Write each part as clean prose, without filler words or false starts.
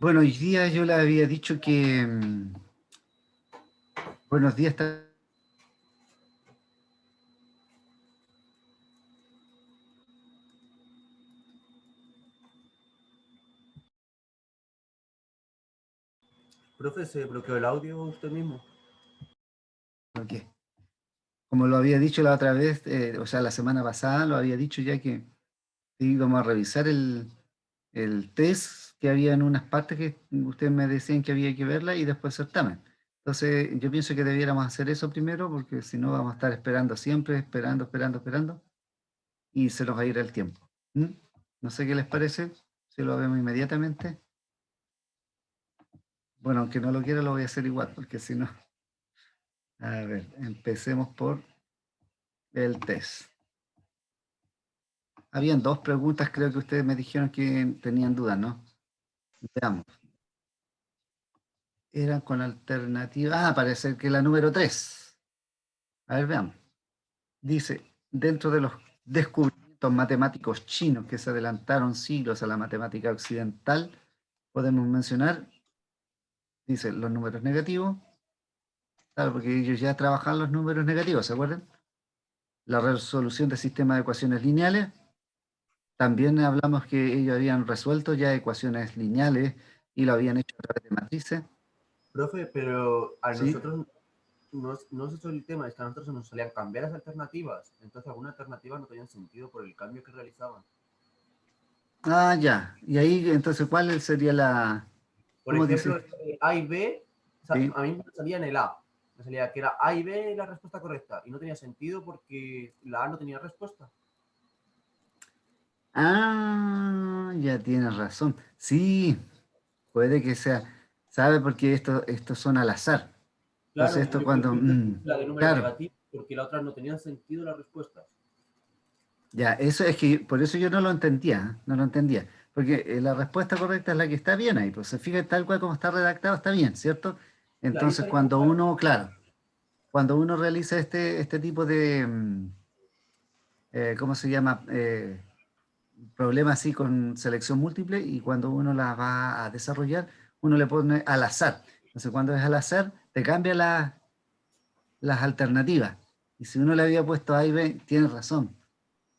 Bueno, hoy día yo le había dicho que buenos días. Profe, ¿se bloqueó el audio usted mismo? Ok. Como lo había dicho la otra vez, o sea, la semana pasada, lo había dicho ya que íbamos a revisar el test que había en unas partes que ustedes me decían que había que verla y después certamen. Entonces, yo pienso que debiéramos hacer eso primero porque si no vamos a estar esperando siempre, esperando, y se nos va a ir el tiempo. ¿Mm? No sé qué les parece, si lo vemos inmediatamente. Bueno, aunque no lo quiera, lo voy a hacer igual, porque si no... A ver, empecemos por el test. Habían dos preguntas, creo que ustedes me dijeron que tenían dudas, ¿no? Veamos. Eran con alternativa. Ah, parece que la número 3. A ver, veamos. Dice, dentro de los descubrimientos matemáticos chinos que se adelantaron siglos a la matemática occidental, podemos mencionar, dice, los números negativos. Claro, porque ellos ya trabajan los números negativos, ¿se acuerdan? La resolución de sistemas de ecuaciones lineales. También hablamos que ellos habían resuelto ya ecuaciones lineales y lo habían hecho a través de matrices. Profe, pero a ¿Sí? nosotros no es eso el tema, es que a nosotros nos solían cambiar las alternativas. Entonces algunas alternativas no tenían sentido por el cambio que realizaban. Ah, ya. Y ahí, entonces, ¿cuál sería la... Por ¿Cómo ejemplo, dice? A y B, o sea, Sí. a mí me salía en el A. Me salía que era A y B la respuesta correcta. Y no tenía sentido porque la A no tenía respuesta. Ah, ya tienes razón. Sí, puede que sea. ¿Sabe? Porque estos son al azar. Entonces, Claro, esto yo cuando... prefiero la de números claro, negativos porque la otra no tenía sentido las respuestas. ya, eso es que por eso yo no lo entendía, ¿eh? No lo entendía. Porque la respuesta correcta es la que está bien ahí. Pues se fija tal cual como está redactado, está bien, ¿cierto? Y ahí Entonces, salía cuando igual. uno, claro, cuando uno realiza este tipo de, ¿cómo se llama? Problemas así con selección múltiple y cuando uno la va a desarrollar, uno le pone al azar. Entonces, cuando es al azar, te cambia las alternativas. Y si uno le había puesto A y B, tiene razón.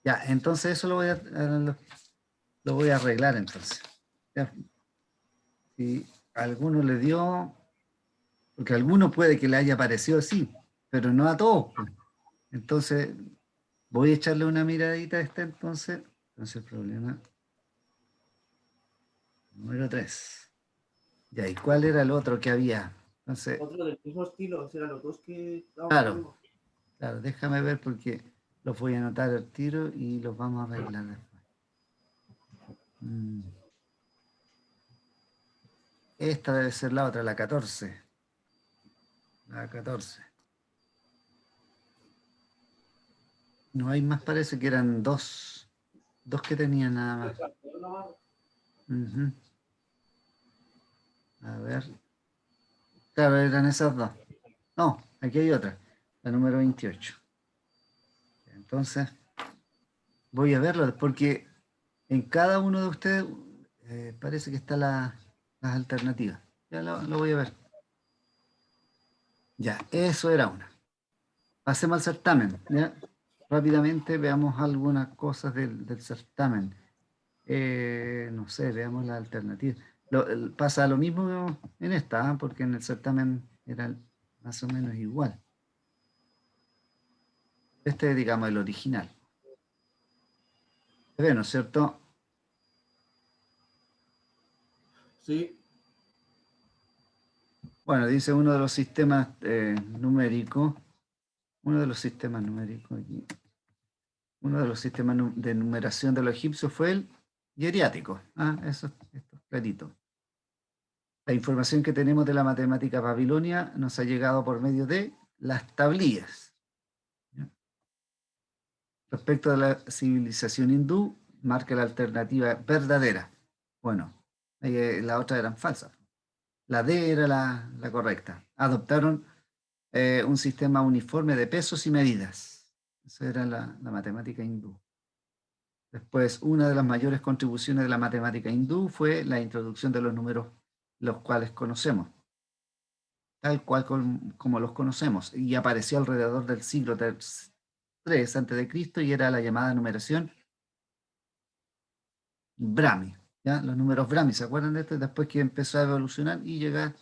Ya, entonces eso lo voy a arreglar entonces. Ya, si alguno le dio, porque a alguno puede que le haya parecido así, pero no a todos, pues. Entonces, voy a echarle una miradita a este entonces. Entonces, el problema número 3. Ya, ¿y cuál era el otro que había? Entonces, Otro del mismo estilo, eran los dos que ahora claro, vimos. claro, déjame ver porque los voy a anotar al tiro y los vamos a arreglar después. Mm, Esta debe ser la otra, la 14. La 14. No hay más, parece que eran dos. Dos que tenían nada más. Ujú. A ver. Claro, eran esas dos. No, aquí hay otra. La número 28. Entonces, voy a verlo porque en cada uno de ustedes parece que están las alternativas. Ya lo voy a ver. Ya, eso era una. Pasemos al certamen. ¿Ya? Rápidamente veamos algunas cosas del certamen. No sé, veamos la alternativa. Pasa lo mismo en esta, ¿ah? Porque en el certamen era más o menos igual. Este es, digamos, el original. Se ve, ¿no es cierto? Sí, Bueno, dice uno de los sistemas numéricos, uno de los sistemas numéricos aquí, uno de los sistemas de numeración de los egipcios fue el hierático. Ah, eso, esto es clarito. La información que tenemos de la matemática babilonia nos ha llegado por medio de las tablillas. ¿Ya? Respecto a la civilización hindú, marca la alternativa verdadera. Bueno, las otras eran falsas. La D era la correcta. Adoptaron un sistema uniforme de pesos y medidas. Esa era la matemática hindú. Después, una de las mayores contribuciones de la matemática hindú fue la introducción de los números los cuales conocemos, tal cual como los conocemos, y apareció alrededor del siglo III antes de Cristo y era la llamada numeración Brahmi, ¿ya? Los números Brahmi, ¿se acuerdan de esto? Después que empezó a evolucionar y llegar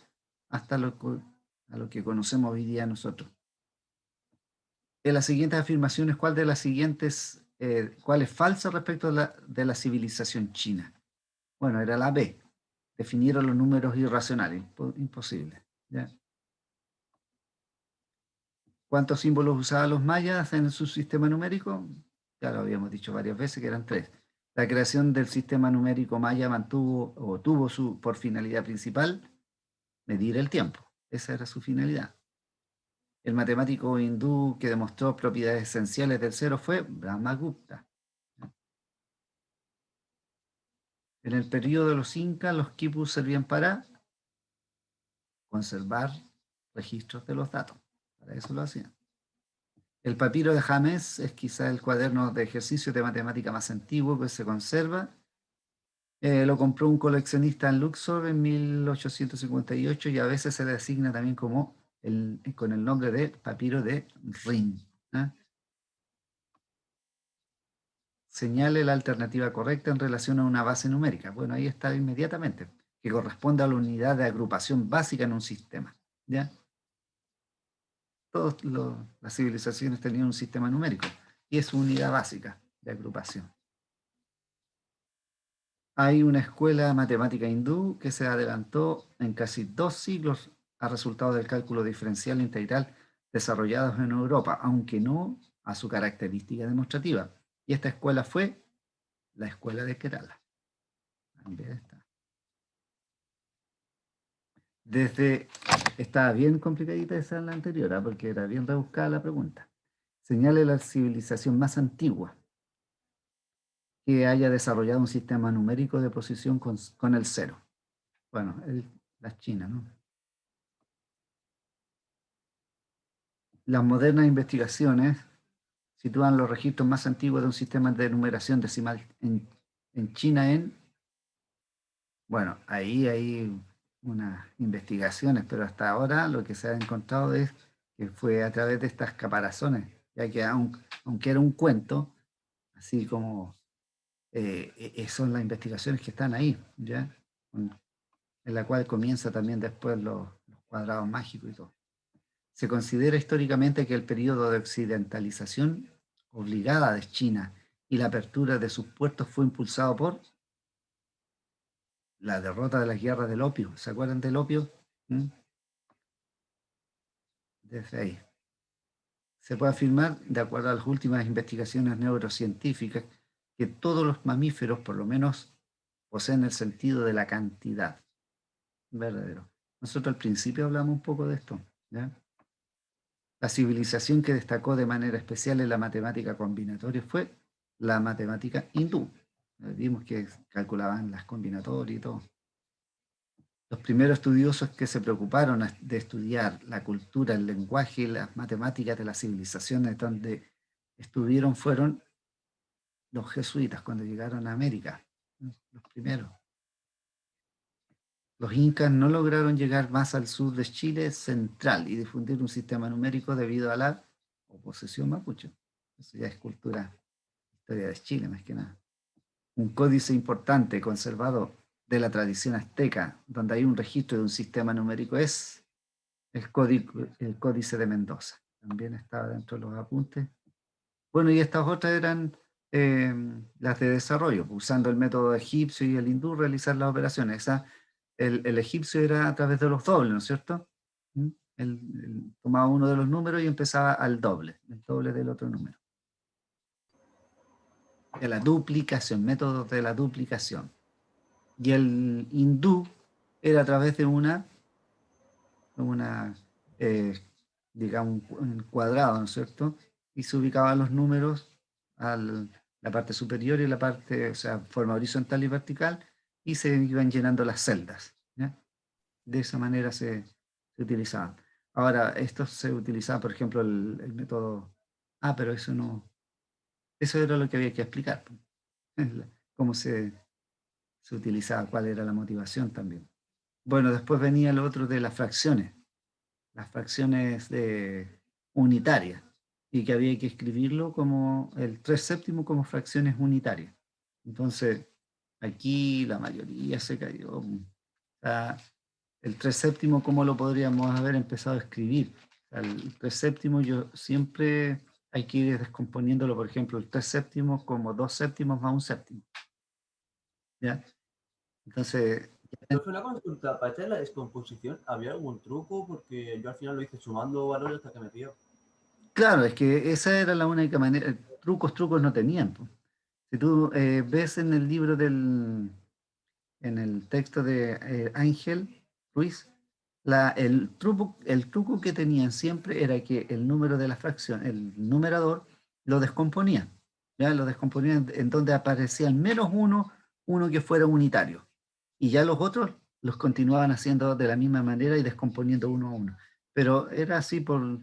hasta a lo que conocemos hoy día nosotros. De las siguientes afirmaciones, ¿cuál de las siguientes, cuál es falsa respecto de la civilización china? Bueno, era la B. Definieron los números irracionales, imposible. ¿Ya? ¿Cuántos símbolos usaban los mayas en su sistema numérico? Ya lo habíamos dicho varias veces que eran 3. La creación del sistema numérico maya mantuvo o tuvo por finalidad principal medir el tiempo. Esa era su finalidad. El matemático hindú que demostró propiedades esenciales del cero fue Brahmagupta. En el periodo de los incas, los quipus servían para conservar registros de los datos. Para eso lo hacían. El papiro de James es quizá el cuaderno de ejercicios de matemática más antiguo que se conserva. Lo compró un coleccionista en Luxor en 1858 y a veces se le designa también como con el nombre de papiro de Rin. ¿Eh? Señale la alternativa correcta en relación a una base numérica. Bueno, ahí está inmediatamente, que corresponde a la unidad de agrupación básica en un sistema. ¿Ya? Todas las civilizaciones tenían un sistema numérico y es su unidad básica de agrupación. Hay una escuela matemática hindú que se adelantó en casi 2 siglos a resultado del cálculo diferencial e integral desarrollados en Europa, aunque no a su característica demostrativa. Y esta escuela fue la escuela de Kerala. También está. Estaba bien complicadita esa en la anterior, porque era bien rebuscada la pregunta. Señale la civilización más antigua que haya desarrollado un sistema numérico de posición con el cero. Bueno, la China, ¿no? Las modernas investigaciones sitúan los registros más antiguos de un sistema de numeración decimal en China bueno, ahí hay unas investigaciones, pero hasta ahora lo que se ha encontrado es que fue a través de estas caparazones, ya que aunque era un cuento, así como son las investigaciones que están ahí, ¿ya? En la cual comienza también después los cuadrados mágicos y todo. Se considera históricamente que el periodo de occidentalización obligada de China y la apertura de sus puertos fue impulsado por la derrota de las guerras del opio. ¿Se acuerdan del opio? ¿Mm? Desde ahí. Se puede afirmar, de acuerdo a las últimas investigaciones neurocientíficas, que todos los mamíferos, por lo menos, poseen el sentido de la cantidad. Verdadero. Nosotros al principio hablamos un poco de esto, ¿ya? La civilización que destacó de manera especial en la matemática combinatoria fue la matemática hindú. Vimos que calculaban las combinatorias y todo. Los primeros estudiosos que se preocuparon de estudiar la cultura, el lenguaje y las matemáticas de las civilizaciones donde estuvieron fueron los jesuitas cuando llegaron a América, los primeros. Los incas no lograron llegar más al sur de Chile central y difundir un sistema numérico debido a la oposición mapuche. Eso ya es historia de Chile más que nada. Un códice importante conservado de la tradición azteca, donde hay un registro de un sistema numérico, es el Códice de Mendoza. También estaba dentro de los apuntes. Bueno, y estas otras eran las de desarrollo, usando el método egipcio y el hindú realizar las operaciones. El egipcio era a través de los dobles, ¿no es cierto? ¿Mm? Él tomaba uno de los números y empezaba al doble, el doble del otro número. De la duplicación, métodos de la duplicación. Y el hindú era a través de eh, digamos, un cuadrado, ¿no es cierto? Y se ubicaban los números a la parte superior y la parte, o sea, forma horizontal y vertical, y se iban llenando las celdas, ¿ya? De esa manera se utilizaban. Ahora, esto se utilizaba, por ejemplo, el método... Ah, pero eso no... Eso era lo que había que explicar, cómo se utilizaba, cuál era la motivación también. Bueno, después venía lo otro de las fracciones unitarias, y que había que escribirlo como el 3/7 como fracciones unitarias. Entonces, aquí la mayoría se cayó. O sea, el 3/7, ¿cómo lo podríamos haber empezado a escribir? O sea, el 3/7 yo siempre hay que ir descomponiéndolo, por ejemplo, el 3/7 como 2/7 más 1/7. ¿Ya? Entonces, Profe, una consulta, para hacer la descomposición, ¿había algún truco? Porque yo al final lo hice sumando valores hasta que me pilló. claro, es que esa era la única manera. Trucos no tenían, po. Si tú ves en el libro en el texto de Ángel Ruiz, el truco que tenían siempre era que el número de la fracción, el numerador, lo descomponían. ¿Ya? Lo descomponían en donde aparecía al menos uno que fuera unitario. Y ya los otros los continuaban haciendo de la misma manera y descomponiendo uno a uno. Pero era así por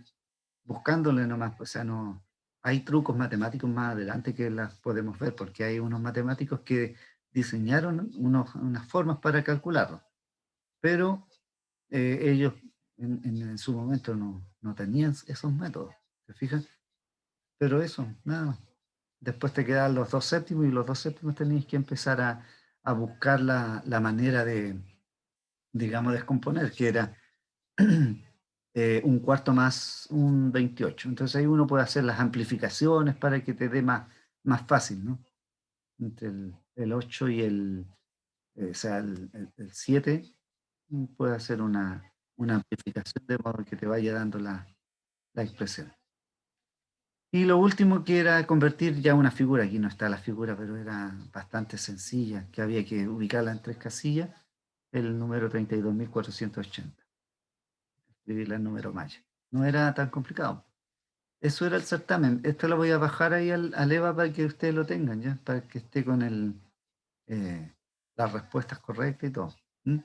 buscándole nomás, o sea, no, hay trucos matemáticos más adelante que las podemos ver, porque hay unos matemáticos que diseñaron unas formas para calcularlo, pero ellos en su momento no tenían esos métodos, ¿te fijas? Pero eso, nada más. Después te quedan los 2/7 y los 2/7 tenéis que empezar a buscar la manera de, digamos, descomponer, que era un cuarto más un 28. Entonces ahí uno puede hacer las amplificaciones para que te dé más fácil, ¿no? Entre el 8 y o sea, el 7, puede hacer una amplificación de modo que te vaya dando la expresión. Y lo último que era convertir ya una figura, aquí no está la figura, pero era bastante sencilla, que había que ubicarla en 3 casillas, el número 32.480, escribirla en número maya. No era tan complicado. Eso era el certamen. Esto lo voy a bajar ahí al EVA para que ustedes lo tengan, ¿ya? Para que esté con eh, las respuestas correctas y todo. ¿Mm?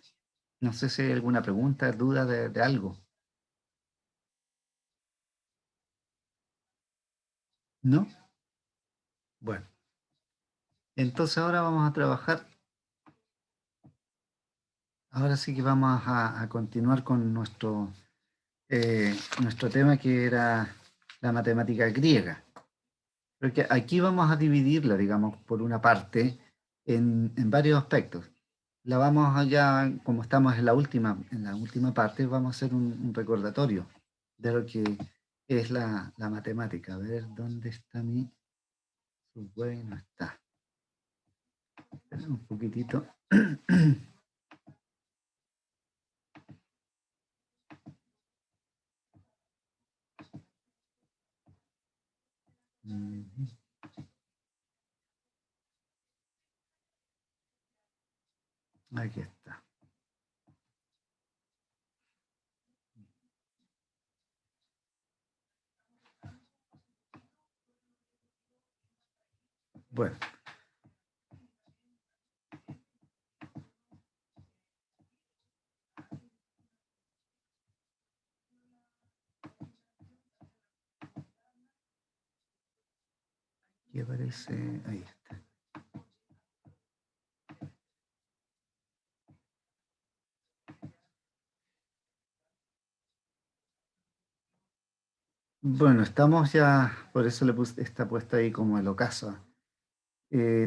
No sé si hay alguna pregunta, duda de algo. ¿No? Bueno, entonces ahora vamos a trabajar. Ahora sí que vamos a continuar con nuestro tema, que era la matemática griega. Porque aquí vamos a dividirla, digamos, por una parte, en varios aspectos. La vamos allá, como estamos en la última parte, vamos a hacer un recordatorio de lo que es la matemática. A ver, ¿dónde está mi subway? No está. Espera un poquitito. Aquí está. Bueno, aquí aparece, ahí está. Bueno, estamos ya, por eso está puesto ahí como el ocaso.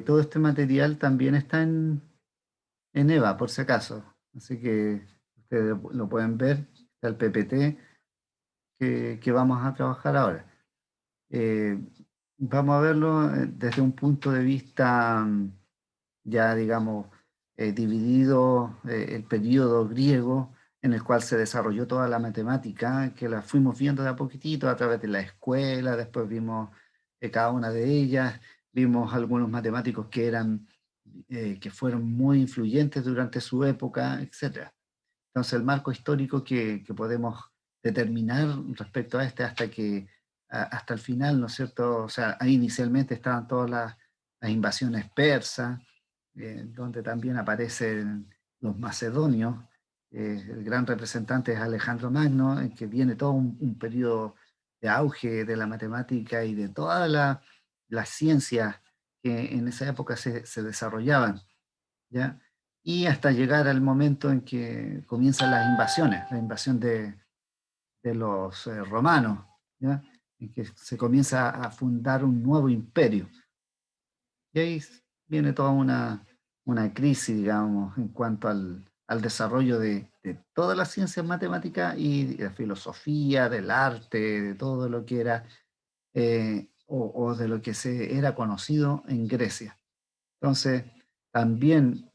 Todo este material también está en EVA, por si acaso. Así que ustedes lo pueden ver, está el PPT que vamos a trabajar ahora. Eh, Vamos a verlo desde un punto de vista ya, digamos, dividido el periodo griego en el cual se desarrolló toda la matemática, que la fuimos viendo de a poquitito a través de la escuela, después vimos cada una de ellas, vimos algunos matemáticos que fueron muy influyentes durante su época, etcétera. Entonces, el marco histórico que podemos determinar respecto a este hasta el final, ¿no es cierto? O sea, ahí inicialmente estaban todas las invasiones persas, donde también aparecen los macedonios. El gran representante es Alejandro Magno, en que viene todo un periodo de auge de la matemática y de todas las ciencias que en esa época se desarrollaban, ¿ya? y hasta llegar al momento en que comienzan las invasiones, la invasión de los romanos, ¿ya? En que se comienza a fundar un nuevo imperio. Y ahí viene toda una crisis, digamos, en cuanto al desarrollo de todas las ciencias matemáticas y de filosofía, del arte, de todo lo que era, o de lo que se era conocido en Grecia. Entonces, también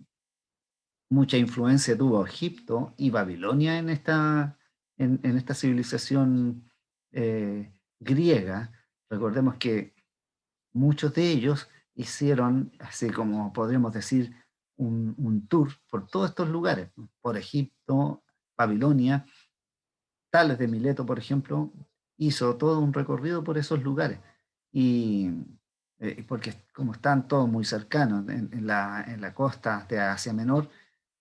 mucha influencia tuvo Egipto y Babilonia en esta civilización griega. Recordemos que muchos de ellos hicieron, así como podríamos decir, un tour por todos estos lugares, ¿no? Por Egipto, Babilonia. Tales de Mileto, por ejemplo, hizo todo un recorrido por esos lugares. Y porque como están todos muy cercanos en la costa de Asia Menor,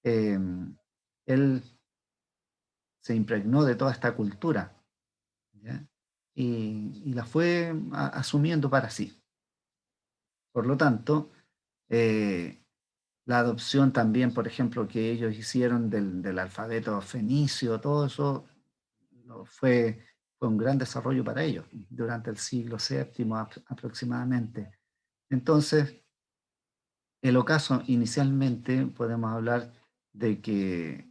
eh, él se impregnó de toda esta cultura, ¿ya? Y la fue asumiendo para sí. Por lo tanto, eh, la adopción también, por ejemplo, que ellos hicieron del alfabeto fenicio, todo eso fue un gran desarrollo para ellos durante el siglo VII aproximadamente. Entonces, el ocaso inicialmente podemos hablar de que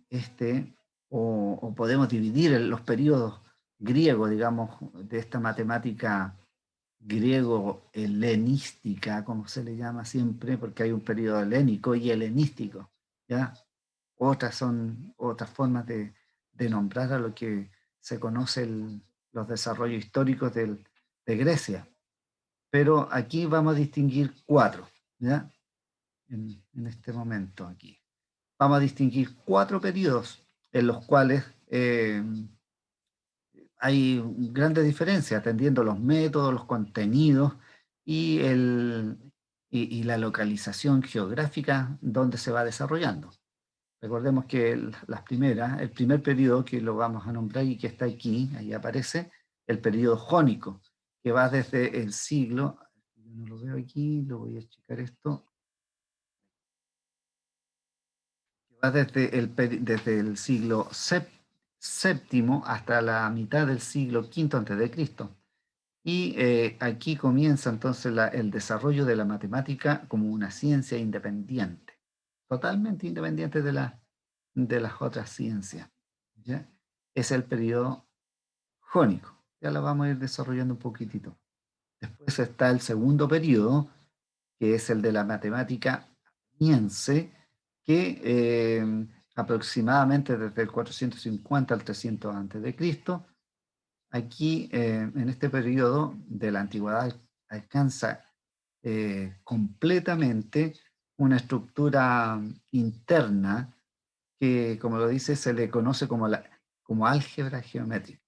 o podemos dividir los periodos griegos, digamos, de esta matemática griego-helenística, como se le llama siempre, porque hay un periodo helénico y helenístico, ¿ya? Otras son otras formas de nombrar a lo que se conoce los desarrollos históricos de Grecia. Pero aquí vamos a distinguir cuatro, ¿ya? En este momento aquí. Vamos a distinguir cuatro periodos en los cuales hay grandes diferencias, atendiendo los métodos, los contenidos y, y la localización geográfica donde se va desarrollando. Recordemos que las primeras, el primer periodo que lo vamos a nombrar y que está aquí, ahí aparece, el periodo jónico, que va desde el siglo, yo no lo veo aquí, lo voy a checar esto, que va desde el siglo séptimo hasta la mitad del siglo quinto antes de Cristo. Y aquí comienza entonces el desarrollo de la matemática como una ciencia independiente, totalmente independiente de las otras ciencias, ¿ya? Es el periodo jónico. Ya lo vamos a ir desarrollando un poquitito. Después está el segundo periodo, que es el de la matemática ateniense, que aproximadamente desde el 450 al 300 antes de Cristo. Aquí, en este periodo de la antigüedad, alcanza completamente una estructura interna que, como lo dice, se le conoce como álgebra geométrica.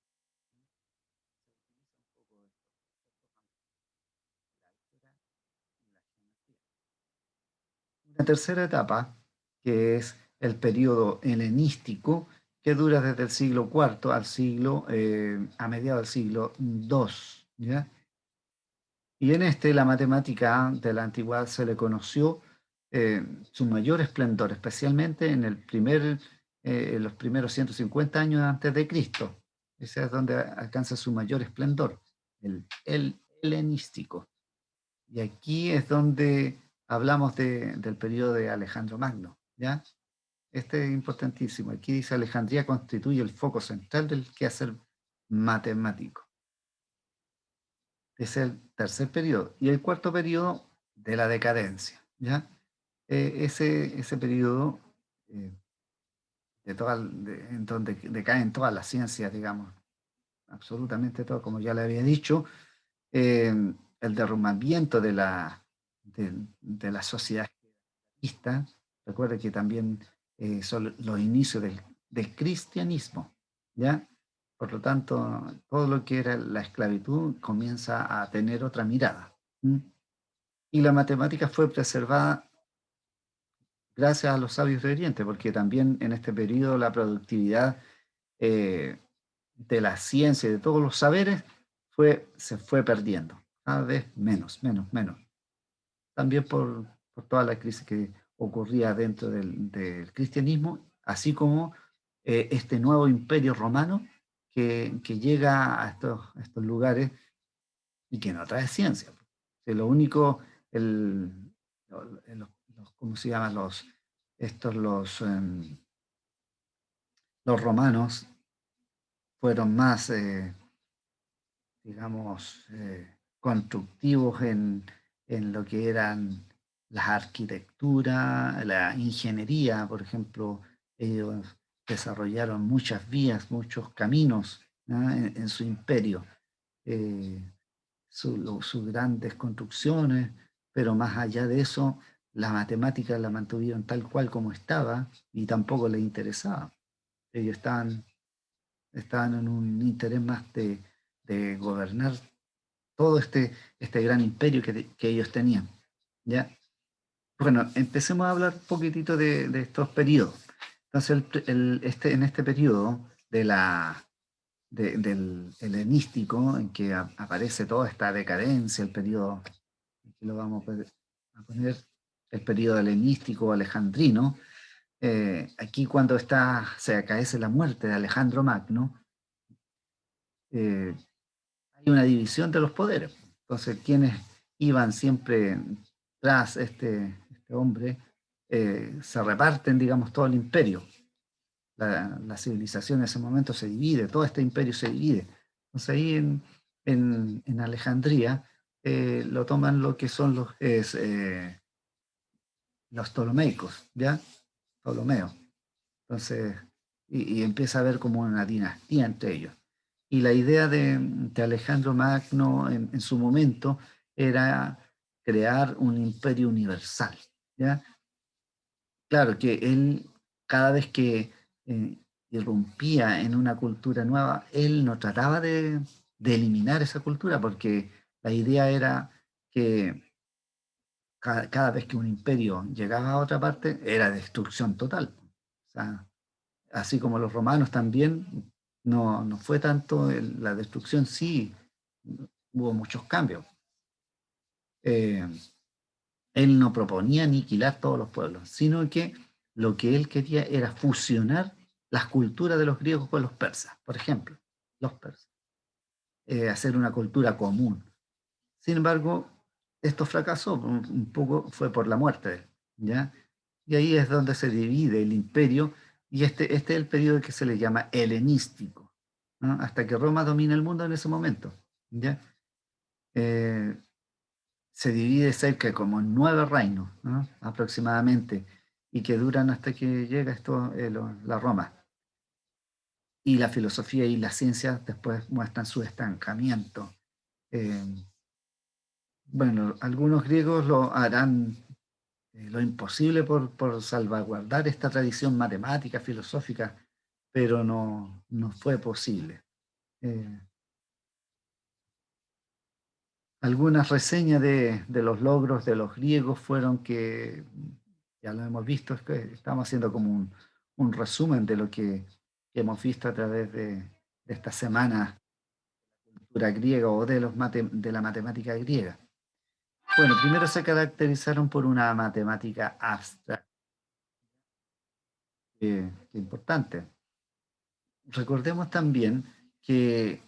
Una tercera etapa, que es el periodo helenístico, que dura desde el siglo IV al a mediados del siglo II, ¿ya? Y en la matemática de la antigüedad se le conoció su mayor esplendor, especialmente en los primeros 150 años antes de Cristo. Ese es donde alcanza su mayor esplendor, el helenístico. Y aquí es donde hablamos del periodo de Alejandro Magno, ¿ya? Este es importantísimo. Aquí dice: Alejandría constituye el foco central del quehacer matemático. Es el tercer periodo. Y el cuarto periodo de la decadencia, ¿ya? Ese periodo eh, en donde decaen todas las ciencias, digamos, absolutamente todo, como ya le había dicho, eh, el derrumbamiento de la sociedad capitalista. Recuerde que también son los inicios del cristianismo, ¿ya? Por lo tanto, todo lo que era la esclavitud comienza a tener otra mirada. ¿Mm? Y la matemática fue preservada gracias a los sabios de Oriente, porque también en este periodo la productividad eh, de la ciencia y de todos los saberes se fue perdiendo, cada vez menos, menos, menos. También por toda la crisis que ocurría dentro del cristianismo, así como este nuevo imperio romano que llega a estos lugares y que no trae ciencia. Que lo único, ¿cómo se llaman estos, los romanos fueron más, digamos, constructivos en lo que eran las arquitecturas, la ingeniería, por ejemplo, ellos desarrollaron muchas vías, muchos caminos, ¿no? En su imperio, eh, sus grandes construcciones, pero más allá de eso, la matemática la mantuvieron tal cual como estaba y tampoco les interesaba. Ellos estaban en un interés más de gobernar todo este gran imperio que ellos tenían. ¿Ya? Bueno, empecemos a hablar un poquitito de estos periodos. Entonces, en este periodo del helenístico, en que aparece toda esta decadencia, el periodo, aquí lo vamos a poner, el periodo helenístico alejandrino, aquí cuando se acaece la muerte de Alejandro Magno, eh, hay una división de los poderes. Entonces, quienes iban siempre tras este hombre, se reparten, digamos, todo el imperio. La civilización en ese momento se divide, todo este imperio se divide. Entonces ahí en Alejandría lo toman lo que son los ptolomeicos, ¿ya? Ptolomeo. Entonces, y empieza a haber como una dinastía entre ellos. Y la idea de Alejandro Magno en su momento era crear un imperio universal, ¿ya? Claro que él, cada vez que eh, irrumpía en una cultura nueva, él no trataba de eliminar esa cultura, porque la idea era que cada vez que un imperio llegaba a otra parte, era destrucción total. O sea, así como los romanos también, no fue tanto la destrucción, sí, hubo muchos cambios. Eh, Él no proponía aniquilar todos los pueblos, sino que lo que él quería era fusionar las culturas de los griegos con los persas, por ejemplo, los persas, hacer una cultura común. Sin embargo, esto fracasó, un poco fue por la muerte de él, ¿ya? Y ahí es donde se divide el imperio, y este es el periodo que se le llama helenístico, ¿no? Hasta que Roma domina el mundo en ese momento, ¿ya? Eh, Se divide cerca como en 9 reinos, ¿no? Aproximadamente, y que duran hasta que llega la Roma. Y la filosofía y la ciencia después muestran su estancamiento. Eh, bueno, algunos griegos lo harán lo imposible por salvaguardar esta tradición matemática, filosófica, pero no fue posible. Eh, Algunas reseñas de los logros de los griegos fueron que, ya lo hemos visto, es que estamos haciendo como un resumen de lo que hemos visto a través de esta semana de cultura griega o de la matemática griega. Bueno, primero se caracterizaron por una matemática abstracta, que importante. Recordemos también que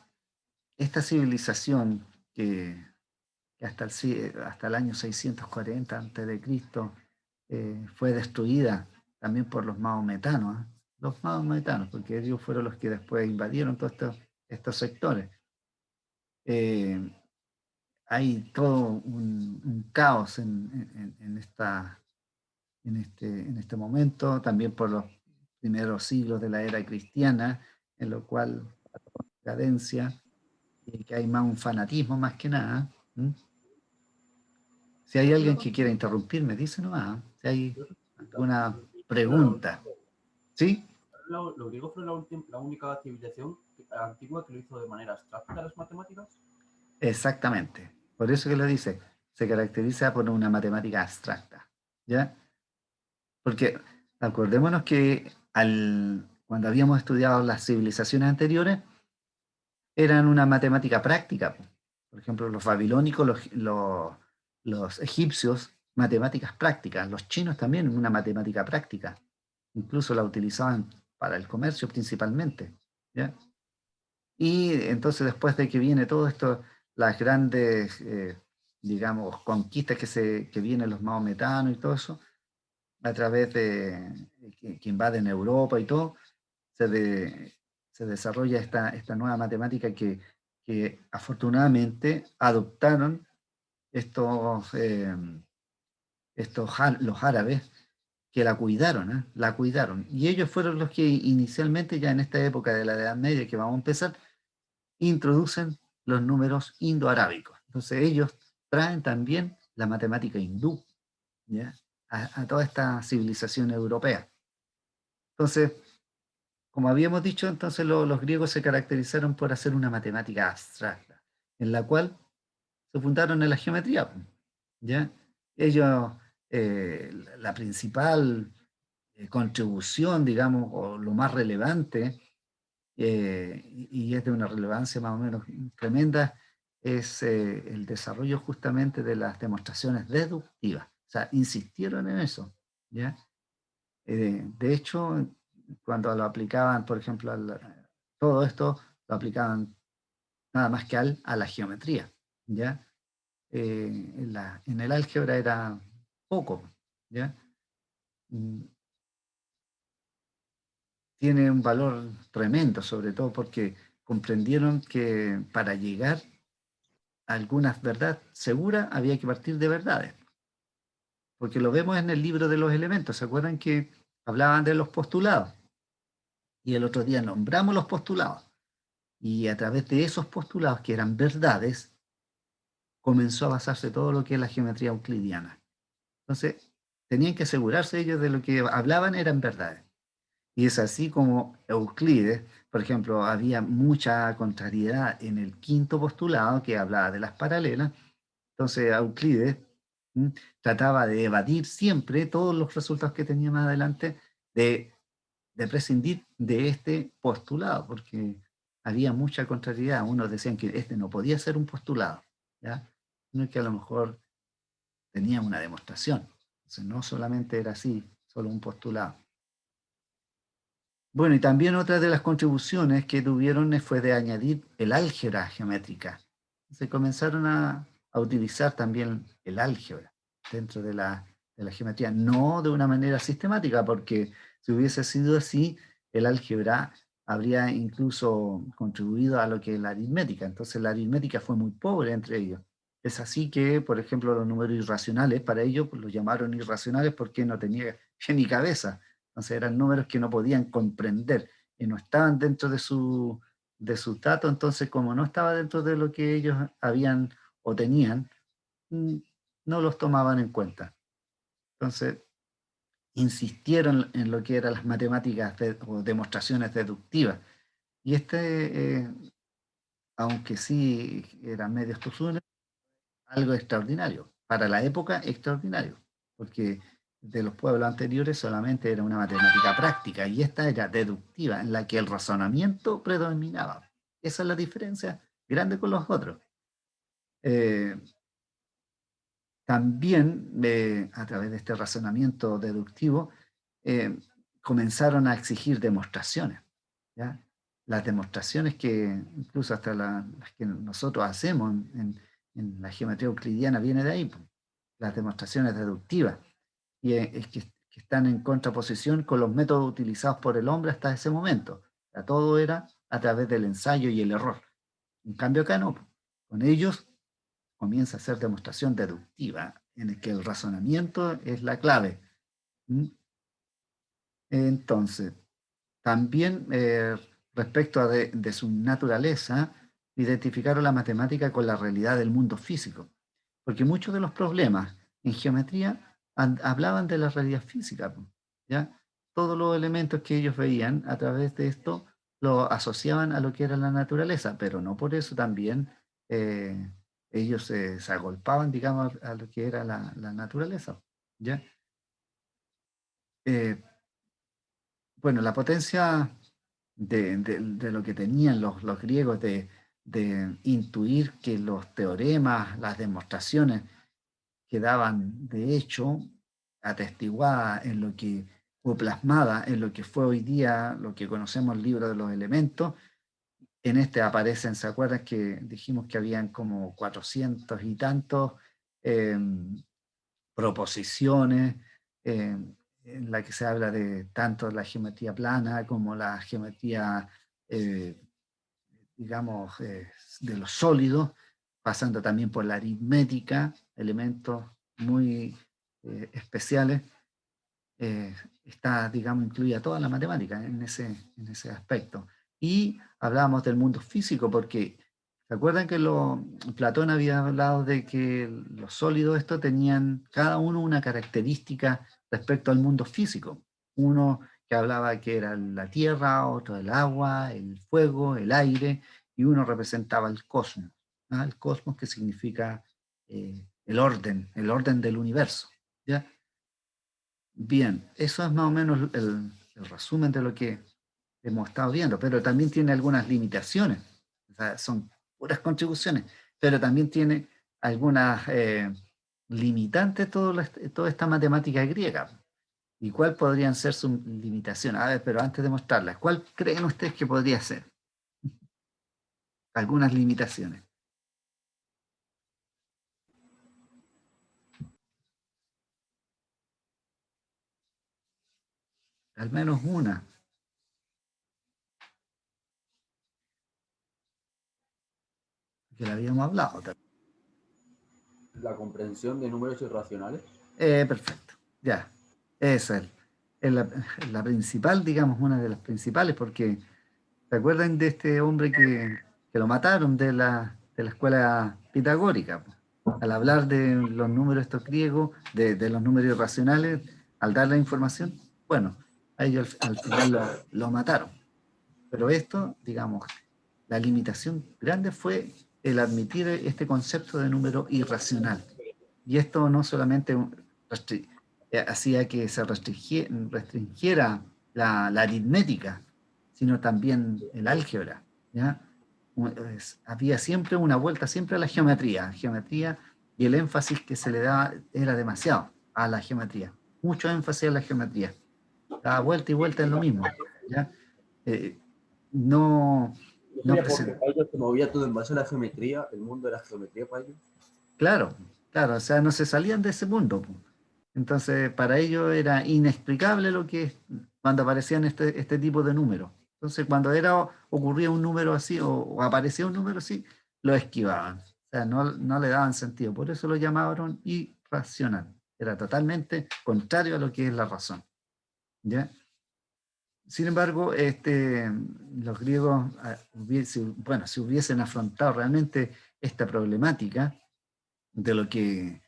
esta civilización que hasta el año 640 a.C. Fue destruida también por los maometanos, ¿eh? Los maometanos, porque ellos fueron los que después invadieron todos estos sectores. Eh, Hay todo un caos en este momento, también por los primeros siglos de la era cristiana, en lo cual cadencia y que hay más un fanatismo más que nada. ¿Mm? Si hay alguien que quiera interrumpirme, dice nomás. Si hay alguna pregunta. ¿Sí? Los griegos fueron la única civilización antigua que lo hizo de manera abstracta las matemáticas. Exactamente. Por eso que lo dice. Se caracteriza por una matemática abstracta. ¿Ya? Porque acordémonos que cuando habíamos estudiado las civilizaciones anteriores, eran una matemática práctica. Por ejemplo, los babilónicos, los egipcios, matemáticas prácticas. Los chinos también una matemática práctica. Incluso la utilizaban para el comercio principalmente, ¿ya? Y entonces después de que viene todo esto, las grandes, digamos, conquistas que vienen los maometanos y todo eso, a través de que invaden Europa y todo, se, de- se desarrolla esta nueva matemática que afortunadamente adoptaron estos, los árabes que la cuidaron, ¿eh? La cuidaron. Y ellos fueron los que inicialmente, ya en esta época de la Edad Media que vamos a empezar, introducen los números indoarábicos. Entonces ellos traen también la matemática hindú, ¿ya? A toda esta civilización europea. Entonces, como habíamos dicho, entonces los griegos se caracterizaron por hacer una matemática abstracta, en la cual se fundaron en la geometría, ¿ya? Ellos, la principal contribución, digamos, o lo más relevante, y es de una relevancia más o menos tremenda, es el desarrollo justamente de las demostraciones deductivas. O sea, insistieron en eso, ¿ya? De hecho, cuando lo aplicaban, por ejemplo, todo esto lo aplicaban nada más que a la geometría, ¿ya? En el álgebra era poco, ¿ya? Mm, Tiene un valor tremendo, sobre todo porque comprendieron que para llegar a alguna verdad segura había que partir de verdades, porque lo vemos en el libro de los elementos. ¿Se acuerdan que hablaban de los postulados? Y el otro día nombramos los postulados. Y a través de esos postulados, que eran verdades, comenzó a basarse todo lo que es la geometría euclidiana. Entonces, tenían que asegurarse ellos de lo que hablaban eran verdades. Y es así como Euclides, por ejemplo, había mucha contrariedad en el quinto postulado que hablaba de las paralelas. Entonces, Euclides trataba de evadir siempre todos los resultados que tenía más adelante, de, de prescindir de este postulado, porque había mucha contrariedad. Unos decían que este no podía ser un postulado, ¿ya? Sino que a lo mejor tenía una demostración. Entonces, no solamente era así, solo un postulado. Bueno, y también otra de las contribuciones que tuvieron fue de añadir el álgebra geométrica. Se comenzaron a utilizar también el álgebra dentro de la geometría, no de una manera sistemática, porque si hubiese sido así, el álgebra habría incluso contribuido a lo que es la aritmética. Entonces la aritmética fue muy pobre entre ellos. Es así que, por ejemplo, los números irracionales, para ellos pues, los llamaron irracionales porque no tenía pie ni cabeza. Entonces eran números que no podían comprender y no estaban dentro de sus datos. Entonces, como no estaba dentro de lo que ellos habían o tenían, mm, no los tomaban en cuenta. Entonces, insistieron en lo que eran las matemáticas o demostraciones deductivas. Y aunque sí eran medios tosudos, algo extraordinario, para la época extraordinario, porque de los pueblos anteriores solamente era una matemática práctica y esta era deductiva, en la que el razonamiento predominaba. Esa es la diferencia grande con los otros. Eh, También, a través de este razonamiento deductivo, eh, comenzaron a exigir demostraciones, ¿ya? Las demostraciones que incluso hasta las que nosotros hacemos en la geometría euclidiana viene de ahí, pues, las demostraciones deductivas, y es que están en contraposición con los métodos utilizados por el hombre hasta ese momento. O sea, todo era a través del ensayo y el error. En cambio acá no, pues, con ellos comienza a ser demostración deductiva, en el que el razonamiento es la clave. ¿Mm? Entonces, también respecto de su naturaleza, identificaron la matemática con la realidad del mundo físico, porque muchos de los problemas en geometría hablaban de la realidad física, ¿ya? Todos los elementos que ellos veían a través de esto lo asociaban a lo que era la naturaleza, pero no por eso también eh, ellos se agolpaban, digamos, a lo que era la naturaleza, ¿ya? Eh, bueno, la potencia de lo que tenían los griegos de intuir que los teoremas, las demostraciones quedaban de hecho atestiguadas en lo que, o plasmada en lo que fue hoy día, lo que conocemos el libro de los elementos. En este aparecen, ¿se acuerdan que dijimos que habían como 400 y tantos proposiciones en la que se habla de tanto la geometría plana como la geometría, eh, digamos, de los sólidos, pasando también por la aritmética, elementos muy especiales. Está, digamos, incluida toda la matemática en ese aspecto. Y hablábamos del mundo físico porque, ¿se acuerdan que Platón había hablado de que los sólidos estos tenían cada uno una característica respecto al mundo físico? Uno que hablaba que era la tierra, otro el agua, el fuego, el aire, y uno representaba el cosmos, ¿ah? El cosmos que significa el orden del universo, ¿ya? Bien, eso es más o menos el resumen de lo que hemos estado viendo, pero también tiene algunas limitaciones. O sea, son puras contribuciones, pero también tiene algunas limitantes toda esta matemática griega. ¿Y cuál podrían ser sus limitaciones? A ver, pero antes de mostrarlas, ¿cuál creen ustedes que podría ser? Algunas limitaciones. Al menos una, que la habíamos hablado también. La comprensión de números irracionales. Perfecto, ya. Esa es la principal, digamos, una de las principales, porque ¿se acuerdan de este hombre que lo mataron de la escuela pitagórica? Al hablar de los números estos griegos, de los números irracionales, al dar la información, bueno, a ellos al final lo mataron. Pero esto, digamos, la limitación grande fue el admitir este concepto de número irracional. Y esto no solamente hacía que se restringiera la aritmética, sino también el álgebra, ¿ya? Había siempre una vuelta siempre a la geometría, y el énfasis que se le daba era demasiado a la geometría, mucho énfasis a la geometría, daba vuelta y vuelta en lo mismo, ¿ya? Eh, no, ¿No no sería porque presenta. para ellos se movía todo en base a la geometría, el mundo de la geometría para ellos? Claro, claro, o sea, no se salían de ese mundo, po. Entonces, para ellos era inexplicable lo que cuando aparecían este tipo de números. Entonces, cuando ocurría un número así o aparecía un número así, lo esquivaban. O sea, no le daban sentido. Por eso lo llamaron irracional. Era totalmente contrario a lo que es la razón. ¿Ya? Sin embargo, los griegos, bueno, si hubiesen afrontado realmente esta problemática de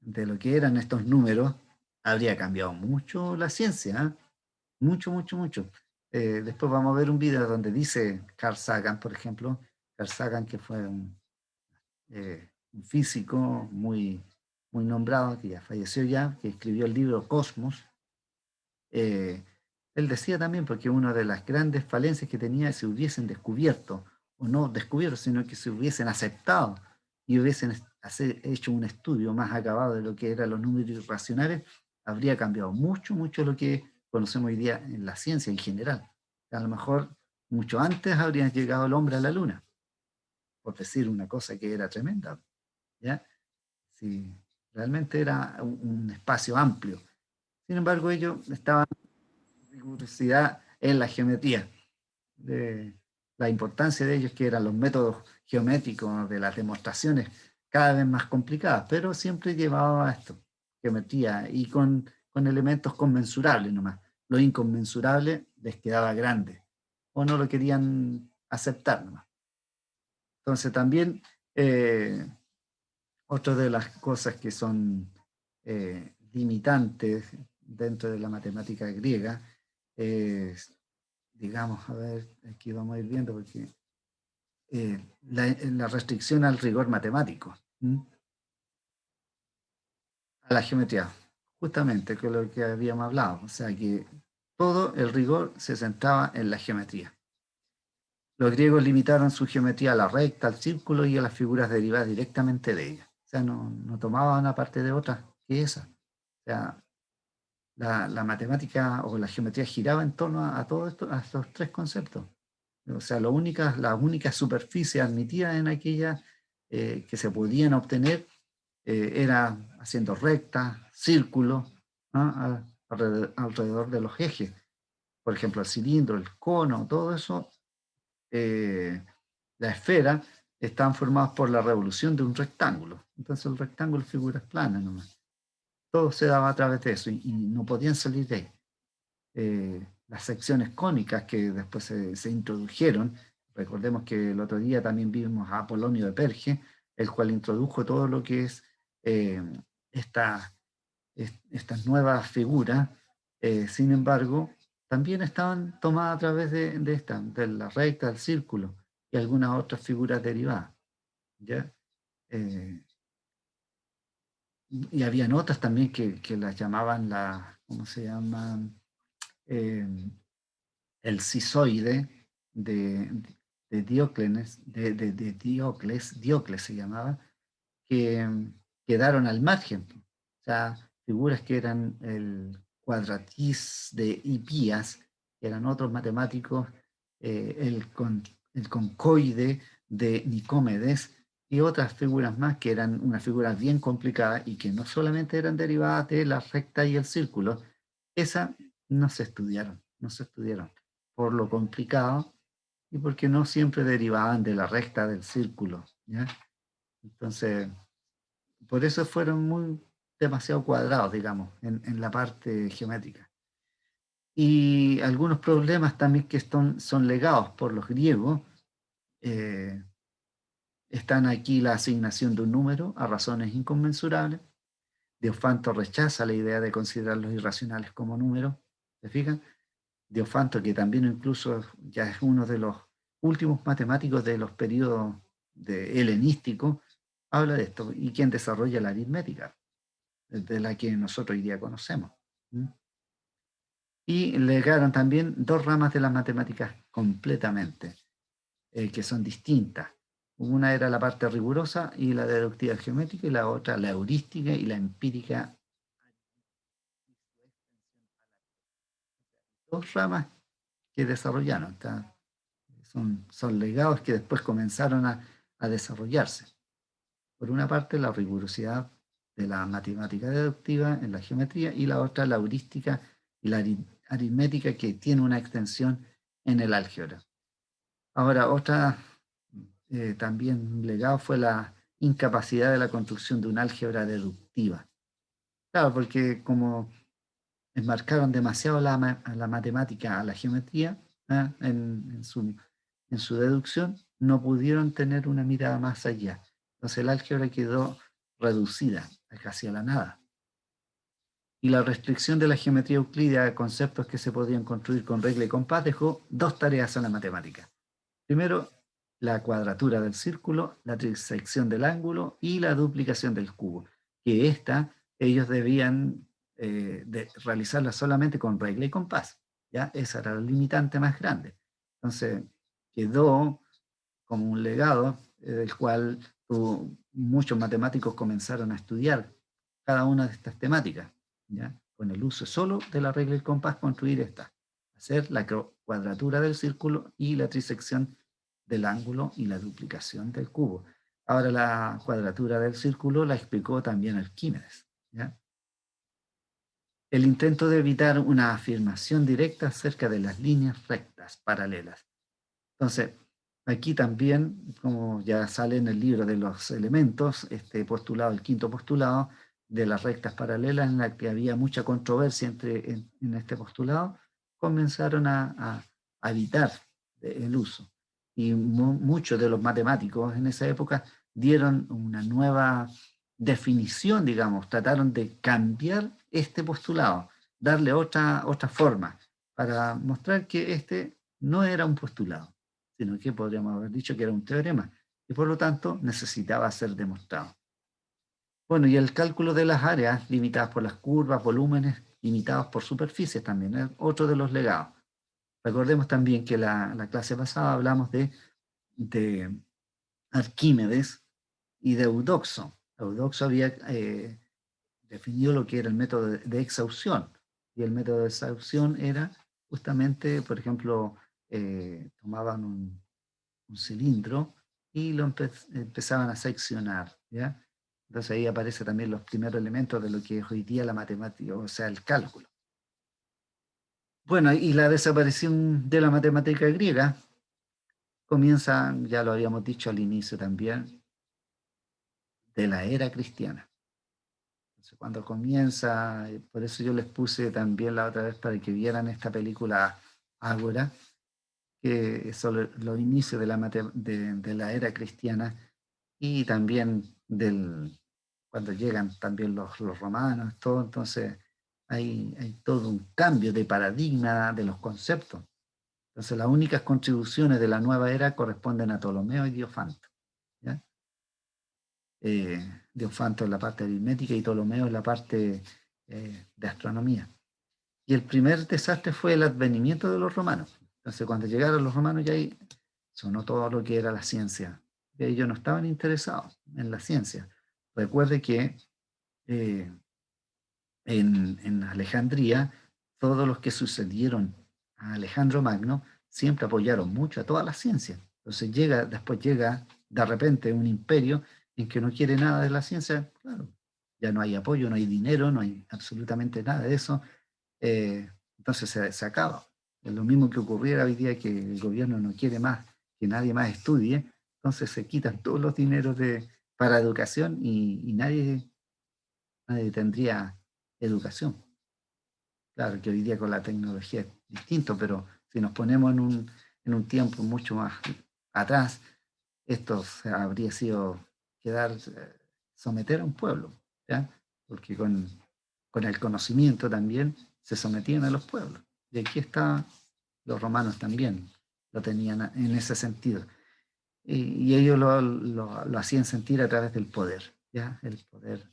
de lo que eran estos números, habría cambiado mucho la ciencia, ¿eh? Mucho, mucho, mucho. Después vamos a ver un video donde dice Carl Sagan, por ejemplo, Carl Sagan, que fue un físico muy nombrado, que ya falleció ya, que escribió el libro Cosmos. eh, Él decía también, porque una de las grandes falencias que tenía es si hubiesen descubierto, o no descubierto, sino que se hubiesen aceptado y hubiesen hecho un estudio más acabado de lo que eran los números irracionales, habría cambiado mucho, mucho lo que conocemos hoy día en la ciencia en general. A lo mejor mucho antes habría llegado el hombre a la luna, por decir una cosa que era tremenda, ¿ya? Si realmente era un espacio amplio. Sin embargo, ellos estaban rigurosidad en la geometría, de la importancia de ellos, que eran los métodos geométricos de las demostraciones cada vez más complicadas, pero siempre llevaba a esto, geometría, y con elementos conmensurables nomás. Lo inconmensurable les quedaba grande, o no lo querían aceptar nomás. Entonces también eh, otra de las cosas que son limitantes dentro de la matemática griega es, digamos, a ver, aquí vamos a ir viendo porque la restricción al rigor matemático, ¿m? A la geometría, justamente, que es lo que habíamos hablado, o sea que todo el rigor se centraba en la geometría. Los griegos limitaron su geometría a la recta, al círculo y a las figuras derivadas directamente de ella. sea, no tomaba una parte de otra que esa. O sea, la matemática o la geometría giraba en torno a todo esto, a estos tres conceptos. O sea, la única superficie admitida en aquella que se podían obtener era haciendo rectas, círculos, ¿no? Alrededor de los ejes. Por ejemplo, el cilindro, el cono, todo eso, la esfera, estaban formados por la revolución de un rectángulo. Entonces el rectángulo es figuras planas nomás. Todo se daba a través de eso y no podían salir de ahí. Las secciones cónicas que después se introdujeron. Recordemos que el otro día también vimos a Apolonio de Perge, el cual introdujo todo lo que es eh, esta, estas nuevas figuras. Sin embargo, también estaban tomadas a través de la recta, del círculo y algunas otras figuras derivadas. ¿Ya? Eh, y habían otras también que las llamaban ¿cómo se llaman? Eh, el cisoide de, de Diocles, Diocles se llamaba, que quedaron al margen. O sea, figuras que eran el cuadratis de Hipías, que eran otros matemáticos, el concoide de Nicómedes, y otras figuras más que eran unas figuras bien complicadas y que no solamente eran derivadas de la recta y el círculo, esas no se estudiaron por lo complicado y porque no siempre derivaban de la recta del círculo, ¿ya? Entonces, por eso fueron demasiado cuadrados, digamos, en la parte geométrica. Y algunos problemas también que son legados por los griegos, eh, están aquí la asignación de un número a razones inconmensurables. Diofanto rechaza la idea de considerar los irracionales como números, ¿se fijan? Diofanto, que también incluso ya es uno de los últimos matemáticos de los periodos helenísticos, habla de esto, y quien desarrolla la aritmética, de la que nosotros hoy día conocemos. Y legaron también dos ramas de las matemáticas completamente, que son distintas. Una era la parte rigurosa y la deductiva geométrica, y la otra la heurística y la empírica. Dos ramas que desarrollaron, son legados que después comenzaron a desarrollarse. Por una parte, la rigurosidad de la matemática deductiva en la geometría, y la otra, la heurística y la aritmética, que tiene una extensión en el álgebra. Ahora, otra también legado fue la incapacidad de la construcción de un álgebra deductiva. Claro, porque como enmarcaron demasiado la matemática a la geometría, en su deducción, no pudieron tener una mirada más allá. Entonces el álgebra quedó reducida a casi a la nada. Y la restricción de la geometría euclídea a conceptos que se podían construir con regla y compás dejó dos tareas a la matemática. Primero, la cuadratura del círculo, la trisección del ángulo y la duplicación del cubo, que ellos debían realizarla solamente con regla y compás. ¿Ya? Esa era la limitante más grande. Entonces, quedó como un legado del cual muchos matemáticos comenzaron a estudiar cada una de estas temáticas, ¿ya? Con el uso solo de la regla y el compás, construir esta, hacer la cuadratura del círculo y la trisección del ángulo y la duplicación del cubo. Ahora la cuadratura del círculo la explicó también Arquímedes, ¿ya? El intento de evitar una afirmación directa acerca de las líneas rectas paralelas. Entonces, aquí también, como ya sale en el libro de los elementos, este postulado, el quinto postulado de las rectas paralelas, en la que había mucha controversia en este postulado, comenzaron a evitar el uso. Y muchos de los matemáticos en esa época dieron una nueva definición, digamos, trataron de cambiar este postulado, darle otra forma, para mostrar que este no era un postulado, sino que podríamos haber dicho que era un teorema, y por lo tanto necesitaba ser demostrado. Bueno, y el cálculo de las áreas limitadas por las curvas, volúmenes, limitados por superficies también, es otro de los legados. Recordemos también que la clase pasada hablamos de Arquímedes y de Eudoxo. Eudoxo había definido lo que era el método de exhaustión. Y el método de exhaustión era justamente, por ejemplo, tomaban un cilindro y lo empezaban a seccionar, ¿ya? Entonces ahí aparecen también los primeros elementos de lo que es hoy día la matemática, o sea, el cálculo. Bueno, y la desaparición de la matemática griega comienza, ya lo habíamos dicho al inicio también, de la era cristiana. Entonces, cuando comienza, por eso yo les puse también la otra vez para que vieran esta película Ágora, que es sobre los inicios de la era cristiana y también cuando llegan también los romanos, todo, entonces hay todo un cambio de paradigma de los conceptos. Entonces las únicas contribuciones de la nueva era corresponden a Ptolomeo y Diofanto, ¿ya? Diofanto en la parte aritmética y Ptolomeo en la parte de astronomía. Y el primer desastre fue el advenimiento de los romanos. Entonces cuando llegaron los romanos ya ahí sonó todo lo que era la ciencia. Y ellos no estaban interesados en la ciencia. Recuerde que en Alejandría, todos los que sucedieron a Alejandro Magno siempre apoyaron mucho a todas las ciencias. Entonces después llega de repente un imperio en que no quiere nada de la ciencia, claro, ya no hay apoyo, no hay dinero, no hay absolutamente nada de eso, entonces se acaba. Es lo mismo que ocurriera hoy día, que el gobierno no quiere más, que nadie más estudie, entonces se quitan todos los dineros para educación y nadie tendría educación. Claro que hoy día con la tecnología es distinto, pero si nos ponemos en un tiempo mucho más atrás, esto habría sido someter a un pueblo, ¿ya? Porque con el conocimiento también se sometían a los pueblos. Y aquí está, los romanos también lo tenían en ese sentido. Y ellos lo hacían sentir a través del poder, ¿ya? El poder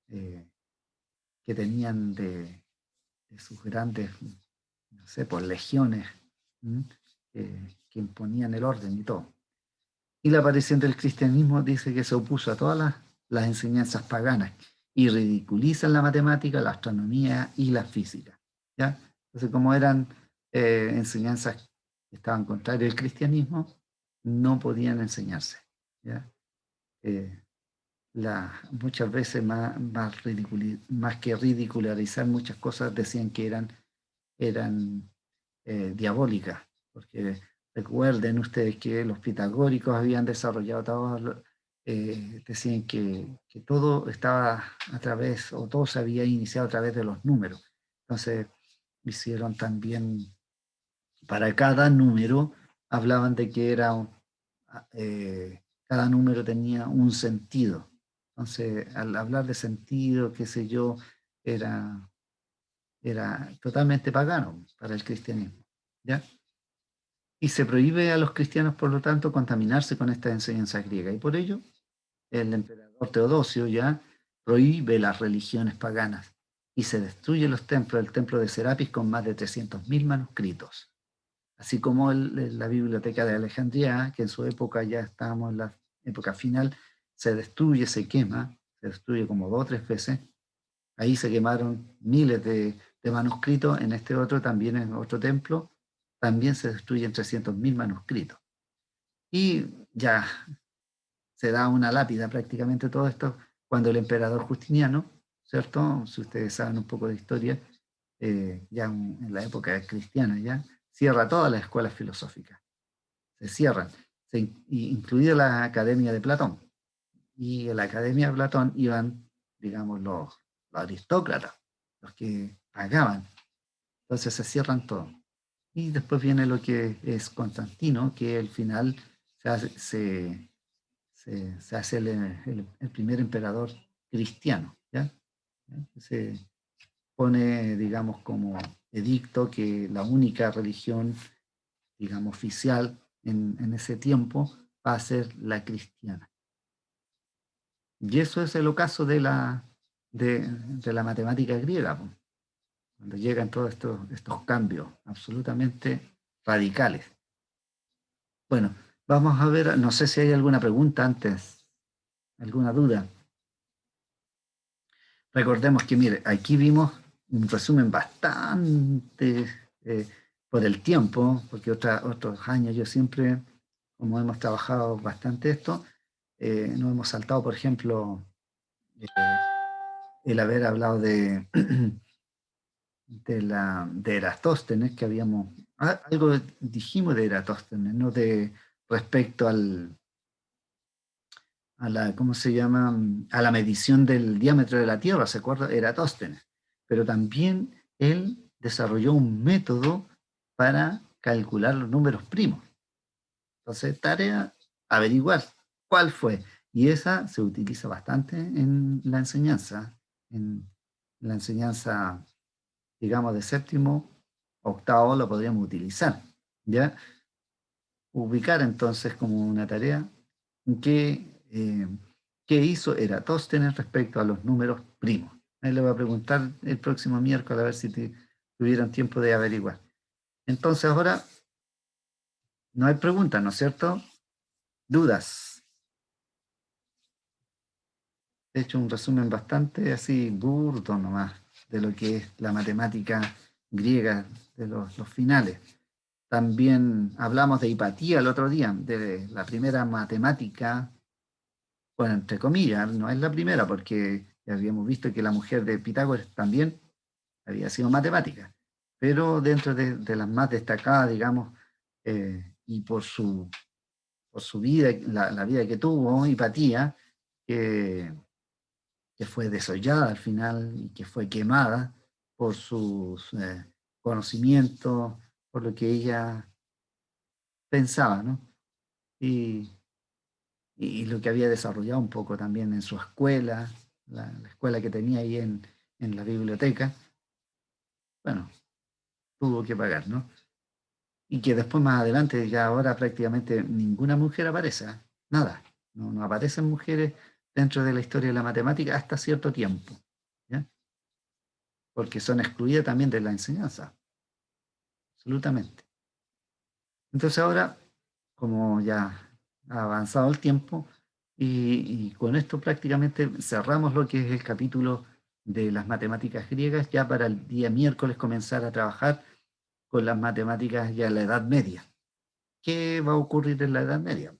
que tenían de sus grandes, no sé, por legiones, que imponían el orden y todo. Y la aparición del cristianismo dice que se opuso a todas las enseñanzas paganas y ridiculizan la matemática, la astronomía y la física, ¿ya? Entonces, como eran enseñanzas que estaban contrarias al cristianismo, no podían enseñarse, ¿ya? Eh, Muchas veces más que ridicularizar muchas cosas, decían que eran diabólicas, porque recuerden ustedes que los pitagóricos habían desarrollado decían que todo estaba a través, o todo se había iniciado a través de los números. Entonces hicieron también, para cada número, hablaban de que cada número tenía un sentido. Entonces, al hablar de sentido, qué sé yo, era totalmente pagano para el cristianismo, ¿ya? Y se prohíbe a los cristianos, por lo tanto, contaminarse con esta enseñanza griega. Y por ello, el emperador Teodosio ya prohíbe las religiones paganas y se destruye los templos, el templo de Serapis con más de 300.000 manuscritos. Así como la biblioteca de Alejandría, que en su época, ya estábamos en la época final, se destruye, se quema, se destruye como 2 o 3 veces. Ahí se quemaron miles de manuscritos. En este otro, también en otro templo, también se destruyen 300.000 manuscritos. Y ya se da una lápida prácticamente todo esto cuando el emperador Justiniano, ¿cierto? Si ustedes saben un poco de historia, ya en la época cristiana, ya cierra todas las escuelas filosóficas. Se cierran, incluida la Academia de Platón. Y en la Academia de Platón iban, digamos, los aristócratas, los que pagaban. Entonces se cierran todo. Y después viene lo que es Constantino, que al final se hace el primer emperador cristiano, ¿ya? Se pone, digamos, como edicto que la única religión, digamos, oficial en ese tiempo va a ser la cristiana. Y eso es el ocaso de la matemática griega, pues, cuando llegan todos estos cambios absolutamente radicales. Bueno, vamos a ver, no sé si hay alguna pregunta antes, alguna duda. recordemos que, mire, aquí vimos un resumen bastante por el tiempo, porque otros años yo siempre, como hemos trabajado bastante esto, no hemos saltado, por ejemplo, eh, el haber hablado de Eratóstenes, que habíamos, algo dijimos de Eratóstenes, ¿no? Respecto a la, ¿cómo se llama? A la medición del diámetro de la Tierra, ¿se acuerda? Eratóstenes. Pero también él desarrolló un método para calcular los números primos. Entonces, tarea, averiguar cuál fue. Y esa se utiliza bastante en la enseñanza, digamos, de séptimo, octavo, lo podríamos utilizar. ¿Ya? Ubicar entonces como una tarea qué, qué hizo Eratóstenes respecto a los números primos. Ahí le voy a preguntar el próximo miércoles a ver si tuvieron tiempo de averiguar. Entonces ahora no hay preguntas, ¿no es cierto? Dudas. He hecho un resumen bastante así burdo nomás de lo que es la matemática griega de los finales. También hablamos de Hipatía el otro día, de la primera matemática, bueno, entre comillas, no es la primera, porque ya habíamos visto que la mujer de Pitágoras también había sido matemática, pero dentro de las más destacadas, digamos, y por su vida, la vida que tuvo, Hipatía, que, que fue desollada al final y que fue quemada por sus conocimientos, por lo que ella pensaba, ¿no? Y, y lo que había desarrollado un poco también en su escuela, la escuela que tenía ahí en la biblioteca, bueno, tuvo que pagar, ¿no? Y que después más adelante, ya ahora prácticamente ninguna mujer aparece, ¿eh? Nada, no aparecen mujeres dentro de la historia de la matemática hasta cierto tiempo, ¿ya? Porque son excluidas también de la enseñanza, absolutamente. Entonces ahora, como ya ha avanzado el tiempo, y con esto prácticamente cerramos lo que es el capítulo de las matemáticas griegas, ya para el día miércoles comenzar a trabajar con las matemáticas ya en la Edad Media. ¿Qué va a ocurrir en la Edad Media?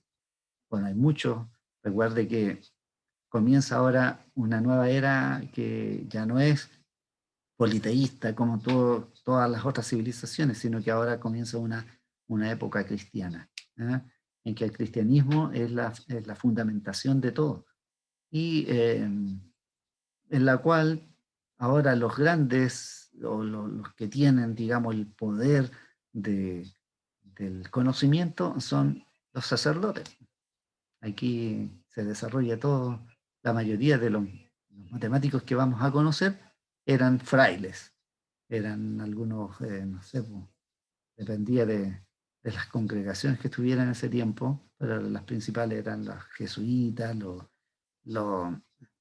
Bueno, hay mucho. Recuerde que comienza ahora una nueva era que ya no es politeísta como todas las otras civilizaciones, sino que ahora comienza una época cristiana, ¿eh? En que el cristianismo es la fundamentación de todo y en la cual ahora los grandes o los que tienen, digamos, el poder de, del conocimiento son los sacerdotes. Aquí se desarrolla todo, la mayoría de los matemáticos que vamos a conocer eran frailes, eran algunos, no sé, pues, dependía de las congregaciones que estuvieran en ese tiempo, pero las principales eran los jesuitas, los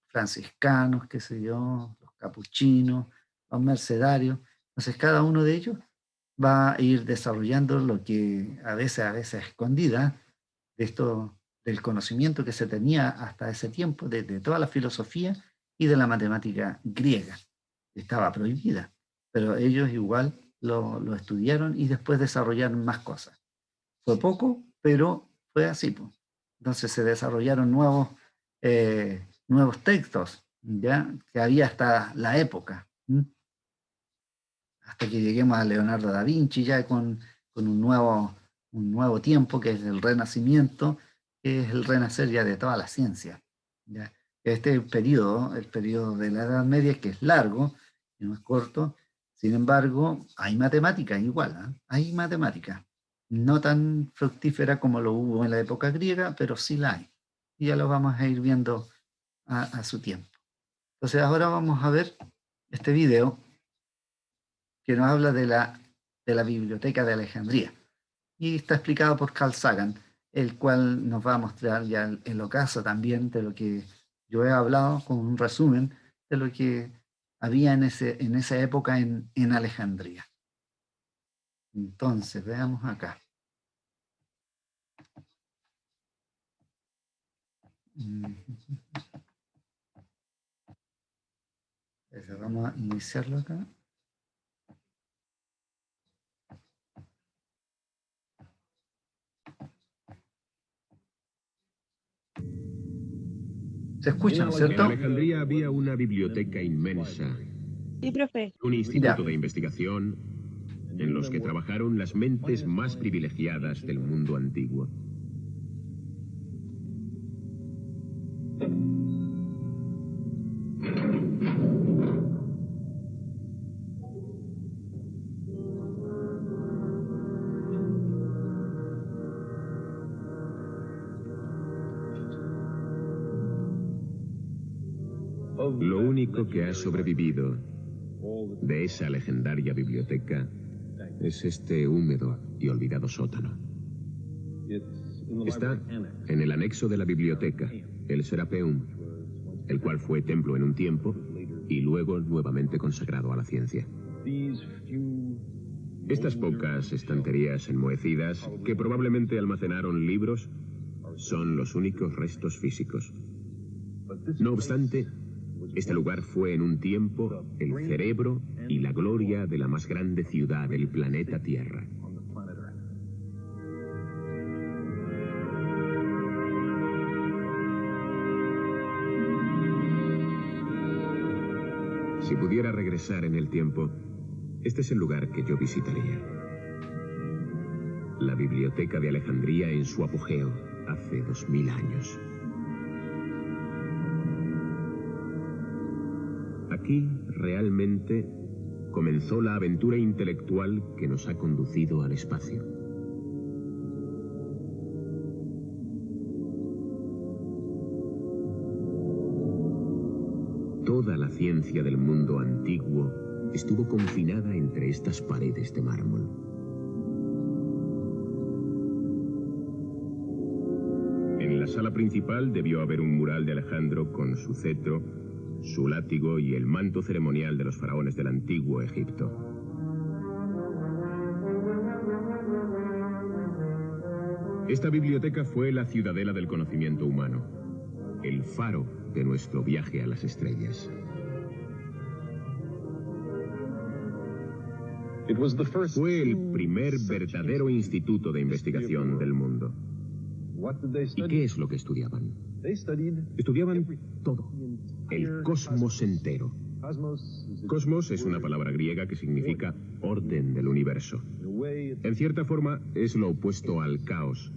franciscanos, qué sé yo, los capuchinos, los mercedarios. Entonces cada uno de ellos va a ir desarrollando lo que a veces escondida, de esto, del conocimiento que se tenía hasta ese tiempo, de toda la filosofía y de la matemática griega. Estaba prohibida, pero ellos igual lo estudiaron y después desarrollaron más cosas. Fue poco, pero fue así, pues. Entonces se desarrollaron nuevos textos, ¿ya? Que había hasta la época, ¿m? Hasta que lleguemos a Leonardo da Vinci ya con un nuevo tiempo, que es el Renacimiento, que es el renacer ya de toda la ciencia, ¿ya? Este periodo, el periodo de la Edad Media, que es largo, y no es corto, sin embargo, hay matemáticas igual, ¿eh? Hay matemáticas, no tan fructífera como lo hubo en la época griega, pero sí la hay. Y ya lo vamos a ir viendo a su tiempo. Entonces ahora vamos a ver este video que nos habla de la Biblioteca de Alejandría. Y está explicado por Carl Sagan, el cual nos va a mostrar ya el ocaso también de lo que yo he hablado, con un resumen de lo que había en esa época en Alejandría. Entonces, veamos acá. ver, vamos a iniciarlo acá. Se escuchan, En ¿cierto? Alejandría había una biblioteca inmensa, Sí, profe. un instituto Ya. de investigación en los que trabajaron las mentes más privilegiadas del mundo antiguo. Lo único que ha sobrevivido de esa legendaria biblioteca es este húmedo y olvidado sótano. Está en el anexo de la biblioteca, el Serapeum, el cual fue templo en un tiempo y luego nuevamente consagrado a la ciencia. Estas pocas estanterías enmohecidas, que probablemente almacenaron libros, son los únicos restos físicos. No obstante, este lugar fue en un tiempo el cerebro y la gloria de la más grande ciudad del planeta Tierra. Si pudiera regresar en el tiempo, este es el lugar que yo visitaría. La Biblioteca de Alejandría en su apogeo, hace 2000 años. Aquí realmente comenzó la aventura intelectual que nos ha conducido al espacio. Toda la ciencia del mundo antiguo estuvo confinada entre estas paredes de mármol. En la sala principal debió haber un mural de Alejandro con su cetro, su látigo y el manto ceremonial de los faraones del antiguo Egipto. Esta biblioteca fue la ciudadela del conocimiento humano, el faro de nuestro viaje a las estrellas. Fue el primer verdadero instituto de investigación del mundo. ¿Y qué es lo que estudiaban? Estudiaban todo, el cosmos entero. Cosmos es una palabra griega que significa orden del universo. En cierta forma es lo opuesto al caos.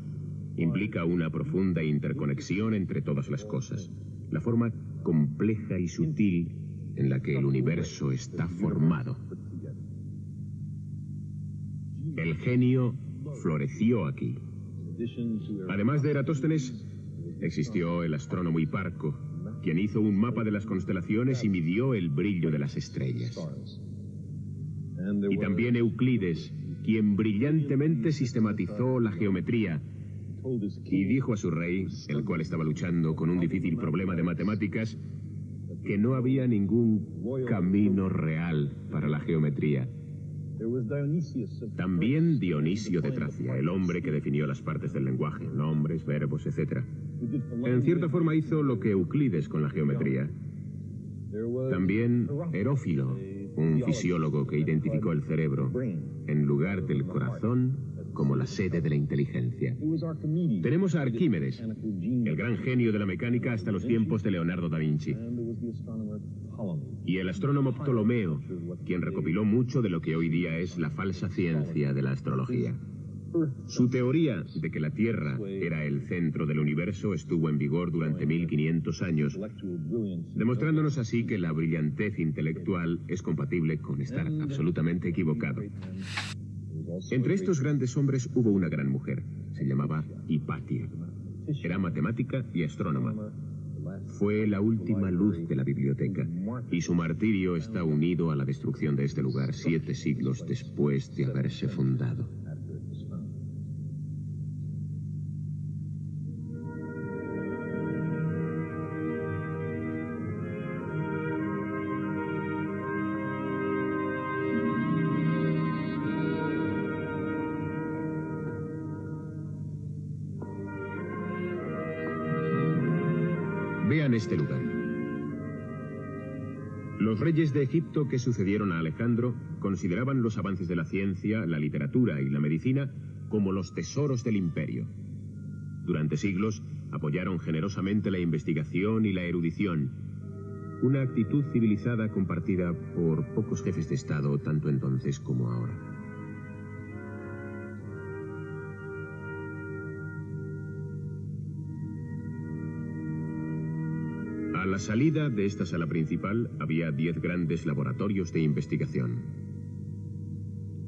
Implica una profunda interconexión entre todas las cosas, la forma compleja y sutil en la que el universo está formado. El genio floreció aquí. Además de Eratóstenes, existió el astrónomo Hiparco, quien hizo un mapa de las constelaciones y midió el brillo de las estrellas. Y también Euclides, quien brillantemente sistematizó la geometría y dijo a su rey, el cual estaba luchando con un difícil problema de matemáticas, que no había ningún camino real para la geometría. También Dionisio de Tracia, el hombre que definió las partes del lenguaje, nombres, verbos, etc. En cierta forma hizo lo que Euclides con la geometría. También Herófilo, un fisiólogo que identificó el cerebro, en lugar del corazón, como la sede de la inteligencia. Tenemos a Arquímedes, el gran genio de la mecánica hasta los tiempos de Leonardo da Vinci. Y el astrónomo Ptolomeo, quien recopiló mucho de lo que hoy día es la falsa ciencia de la astrología. Su teoría de que la Tierra era el centro del universo estuvo en vigor durante 1500 años, demostrándonos así que la brillantez intelectual es compatible con estar absolutamente equivocado. Entre estos grandes hombres hubo una gran mujer, se llamaba Hipatia. Era matemática y astrónoma. Fue la última luz de la biblioteca, y su martirio está unido a la destrucción de este lugar 7 siglos después de haberse fundado. Vean este lugar. Los reyes de Egipto que sucedieron a Alejandro consideraban los avances de la ciencia, la literatura y la medicina como los tesoros del imperio. Durante siglos apoyaron generosamente la investigación y la erudición, una actitud civilizada compartida por pocos jefes de Estado tanto entonces como ahora. A la salida de esta sala principal había 10 grandes laboratorios de investigación.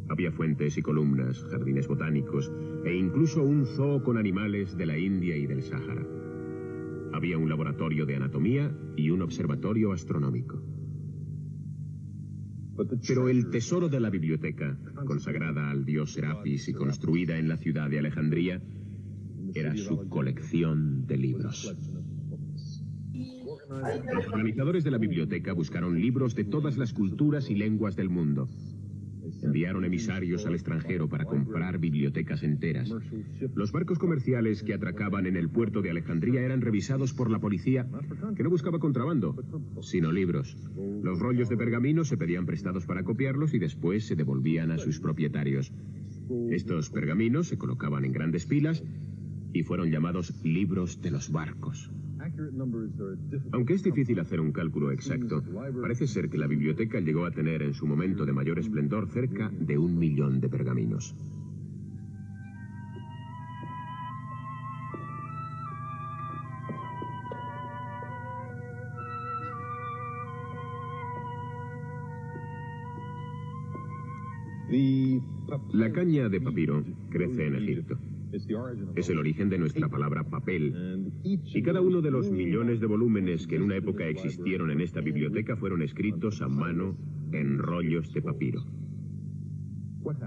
Había fuentes y columnas, jardines botánicos e incluso un zoo con animales de la India y del Sáhara. Había un laboratorio de anatomía y un observatorio astronómico. Pero el tesoro de la biblioteca, consagrada al dios Serapis y construida en la ciudad de Alejandría, era su colección de libros. Los organizadores de la biblioteca buscaron libros de todas las culturas y lenguas del mundo. Enviaron emisarios al extranjero para comprar bibliotecas enteras. Los barcos comerciales que atracaban en el puerto de Alejandría eran revisados por la policía, que no buscaba contrabando, sino libros. Los rollos de pergamino se pedían prestados para copiarlos y después se devolvían a sus propietarios. Estos pergaminos se colocaban en grandes pilas y fueron llamados libros de los barcos. Aunque es difícil hacer un cálculo exacto, parece ser que la biblioteca llegó a tener en su momento de mayor esplendor cerca de 1 millón de pergaminos. La caña de papiro crece en Egipto. Es el origen de nuestra palabra papel, y cada uno de los millones de volúmenes que en una época existieron en esta biblioteca fueron escritos a mano en rollos de papiro.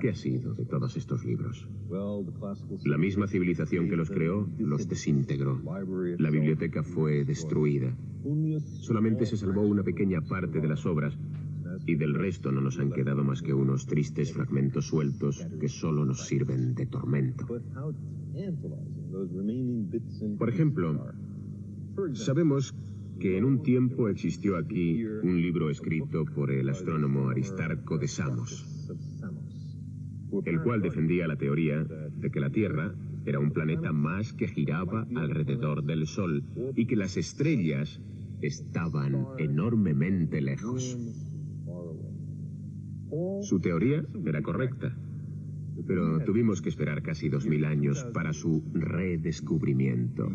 ¿Qué ha sido de todos estos libros? La misma civilización que los creó los desintegró. La biblioteca fue destruida. Solamente se salvó una pequeña parte de las obras, y del resto no nos han quedado más que unos tristes fragmentos sueltos que solo nos sirven de tormento. Por ejemplo, sabemos que en un tiempo existió aquí un libro escrito por el astrónomo Aristarco de Samos, el cual defendía la teoría de que la Tierra era un planeta más que giraba alrededor del Sol y que las estrellas estaban enormemente lejos. Su teoría era correcta, pero tuvimos que esperar casi 2000 años para su redescubrimiento.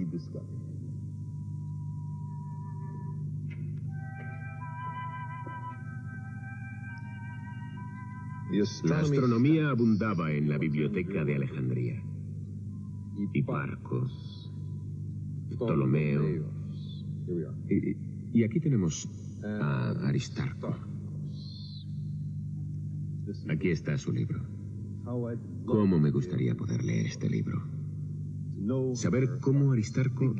La astronomía abundaba en la biblioteca de Alejandría. Hiparco, Ptolomeo, y aquí tenemos a Aristarco. Aquí está su libro. ¿Cómo me gustaría poder leer este libro? Saber cómo Aristarco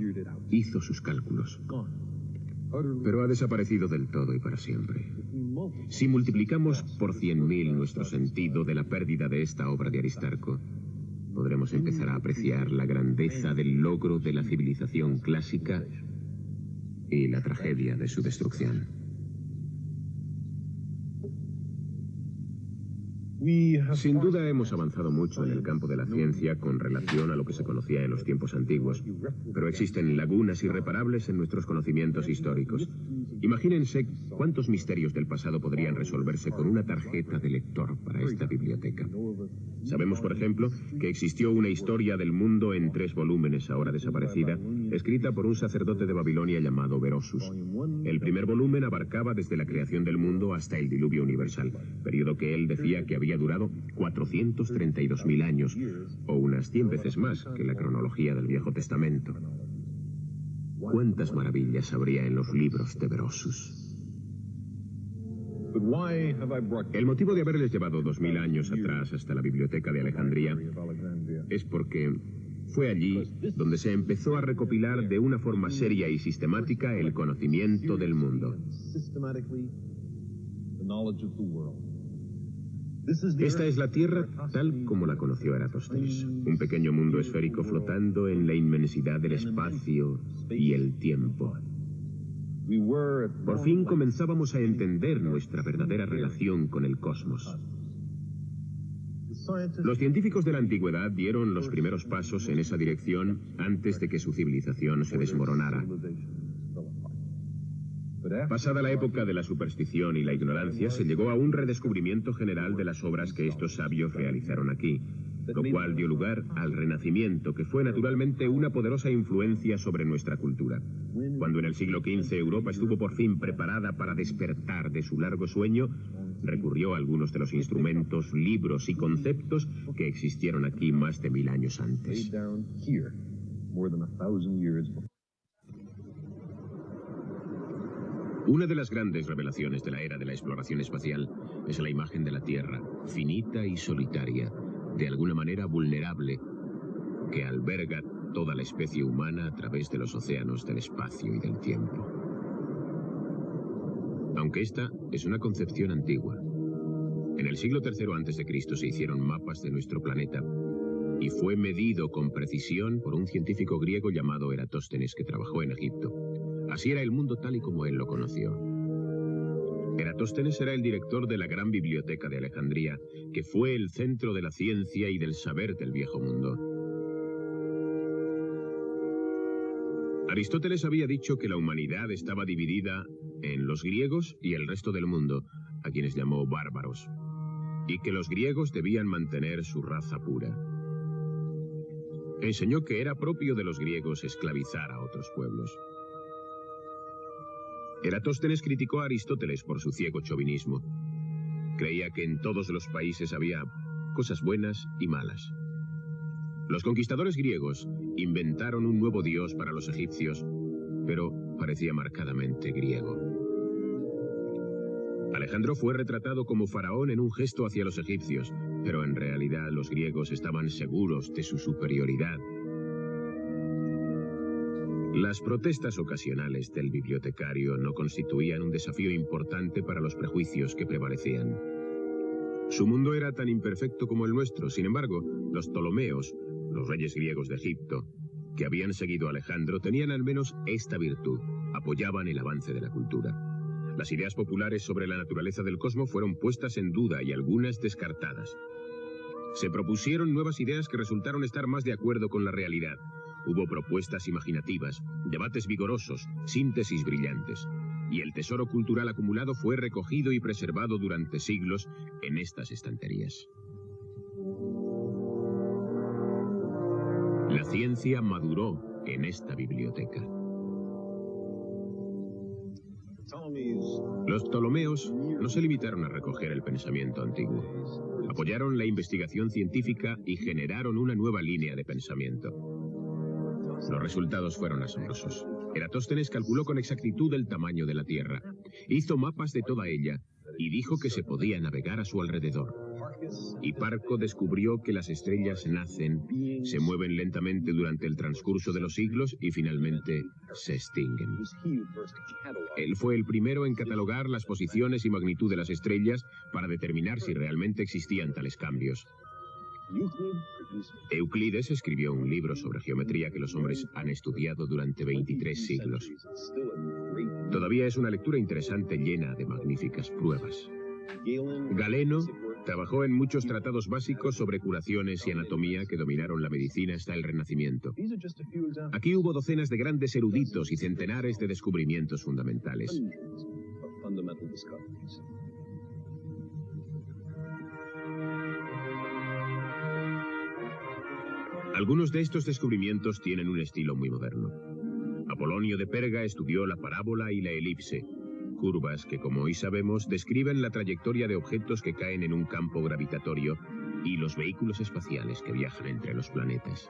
hizo sus cálculos. Pero ha desaparecido del todo y para siempre. Si multiplicamos por 100.000 nuestro sentido de la pérdida de esta obra de Aristarco, podremos empezar a apreciar la grandeza del logro de la civilización clásica y la tragedia de su destrucción. Sin duda hemos avanzado mucho en el campo de la ciencia con relación a lo que se conocía en los tiempos antiguos, pero existen lagunas irreparables en nuestros conocimientos históricos. Imagínense cuántos misterios del pasado podrían resolverse con una tarjeta de lector para esta biblioteca. Sabemos, por ejemplo, que existió una historia del mundo en 3 volúmenes, ahora desaparecida, escrita por un sacerdote de Babilonia llamado Berosus. El primer volumen abarcaba desde la creación del mundo hasta el diluvio universal, periodo que él decía que había durado 432.000 años, o unas 100 veces más que la cronología del Viejo Testamento. ¿Cuántas maravillas habría en los libros de Berosus? El motivo de haberles llevado 2000 años atrás hasta la biblioteca de Alejandría es porque fue allí donde se empezó a recopilar de una forma seria y sistemática el conocimiento del mundo. Esta es la Tierra tal como la conoció Eratóstenes, un pequeño mundo esférico flotando en la inmensidad del espacio y el tiempo. Por fin comenzábamos a entender nuestra verdadera relación con el cosmos. Los científicos de la antigüedad dieron los primeros pasos en esa dirección antes de que su civilización se desmoronara. Pasada la época de la superstición y la ignorancia, se llegó a un redescubrimiento general de las obras que estos sabios realizaron aquí, lo cual dio lugar al Renacimiento, que fue naturalmente una poderosa influencia sobre nuestra cultura. Cuando en el siglo XV Europa estuvo por fin preparada para despertar de su largo sueño, recurrió a algunos de los instrumentos, libros y conceptos que existieron aquí más de 1000 años antes. Una de las grandes revelaciones de la era de la exploración espacial es la imagen de la Tierra, finita y solitaria, de alguna manera vulnerable, que alberga toda la especie humana a través de los océanos del espacio y del tiempo. Aunque esta es una concepción antigua. En el siglo III a.C. se hicieron mapas de nuestro planeta y fue medido con precisión por un científico griego llamado Eratóstenes, que trabajó en Egipto. Así era el mundo tal y como él lo conoció. Eratóstenes era el director de la gran biblioteca de Alejandría, que fue el centro de la ciencia y del saber del viejo mundo. Aristóteles había dicho que la humanidad estaba dividida en los griegos y el resto del mundo, a quienes llamó bárbaros, y que los griegos debían mantener su raza pura. Enseñó que era propio de los griegos esclavizar a otros pueblos. Eratóstenes criticó a Aristóteles por su ciego chauvinismo. Creía que en todos los países había cosas buenas y malas. Los conquistadores griegos inventaron un nuevo dios para los egipcios, pero parecía marcadamente griego. Alejandro fue retratado como faraón en un gesto hacia los egipcios, pero en realidad los griegos estaban seguros de su superioridad. Las protestas ocasionales del bibliotecario no constituían un desafío importante para los prejuicios que prevalecían. Su mundo era tan imperfecto como el nuestro. Sin embargo, los Ptolomeos, los reyes griegos de Egipto, que habían seguido a Alejandro, tenían al menos esta virtud: apoyaban el avance de la cultura. Las ideas populares sobre la naturaleza del cosmos fueron puestas en duda y algunas descartadas. Se propusieron nuevas ideas que resultaron estar más de acuerdo con la realidad. Hubo propuestas imaginativas, debates vigorosos, síntesis brillantes. Y el tesoro cultural acumulado fue recogido y preservado durante siglos en estas estanterías. La ciencia maduró en esta biblioteca. Los Ptolomeos no se limitaron a recoger el pensamiento antiguo. Apoyaron la investigación científica y generaron una nueva línea de pensamiento. Los resultados fueron asombrosos. Eratóstenes calculó con exactitud el tamaño de la Tierra. Hizo mapas de toda ella y dijo que se podía navegar a su alrededor. Hiparco descubrió que las estrellas nacen, se mueven lentamente durante el transcurso de los siglos y finalmente se extinguen. Él fue el primero en catalogar las posiciones y magnitud de las estrellas para determinar si realmente existían tales cambios. Euclides escribió un libro sobre geometría que los hombres han estudiado durante 23 siglos. Todavía es una lectura interesante, llena de magníficas pruebas. Galeno trabajó en muchos tratados básicos sobre curaciones y anatomía que dominaron la medicina hasta el Renacimiento. Aquí hubo docenas de grandes eruditos y centenares de descubrimientos fundamentales. Algunos de estos descubrimientos tienen un estilo muy moderno. Apolonio de Perga estudió la parábola y la elipse, curvas que, como hoy sabemos, describen la trayectoria de objetos que caen en un campo gravitatorio y los vehículos espaciales que viajan entre los planetas.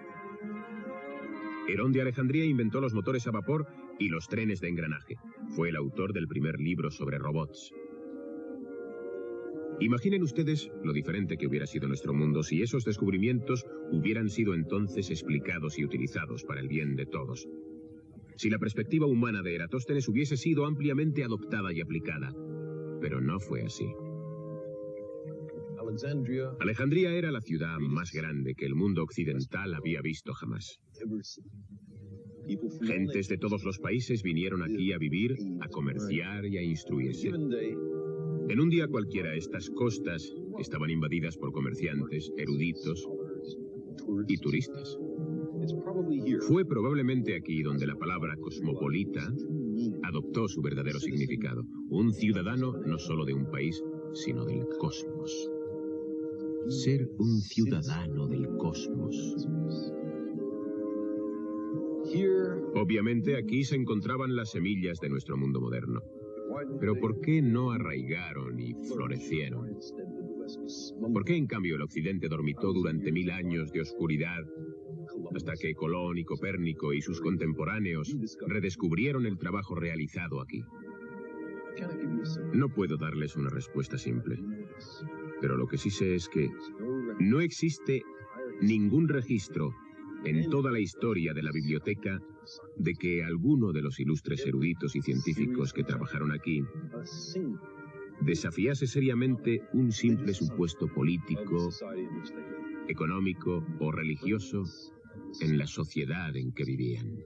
Herón de Alejandría inventó los motores a vapor y los trenes de engranaje. Fue el autor del primer libro sobre robots. Imaginen ustedes lo diferente que hubiera sido nuestro mundo si esos descubrimientos hubieran sido entonces explicados y utilizados para el bien de todos. Si la perspectiva humana de Eratóstenes hubiese sido ampliamente adoptada y aplicada. Pero no fue así. Alejandría era la ciudad más grande que el mundo occidental había visto jamás. Gentes de todos los países vinieron aquí a vivir, a comerciar y a instruirse. En un día cualquiera, estas costas estaban invadidas por comerciantes, eruditos y turistas. Fue probablemente aquí donde la palabra cosmopolita adoptó su verdadero significado. Un ciudadano no solo de un país, sino del cosmos. Ser un ciudadano del cosmos. Obviamente aquí se encontraban las semillas de nuestro mundo moderno. Pero ¿por qué no arraigaron y florecieron? ¿Por qué en cambio el Occidente dormitó durante 1000 años de oscuridad hasta que Colón y Copérnico y sus contemporáneos redescubrieron el trabajo realizado aquí? No puedo darles una respuesta simple, pero lo que sí sé es que no existe ningún registro en toda la historia de la biblioteca de que alguno de los ilustres eruditos y científicos que trabajaron aquí desafiase seriamente un simple supuesto político, económico o religioso en la sociedad en que vivían.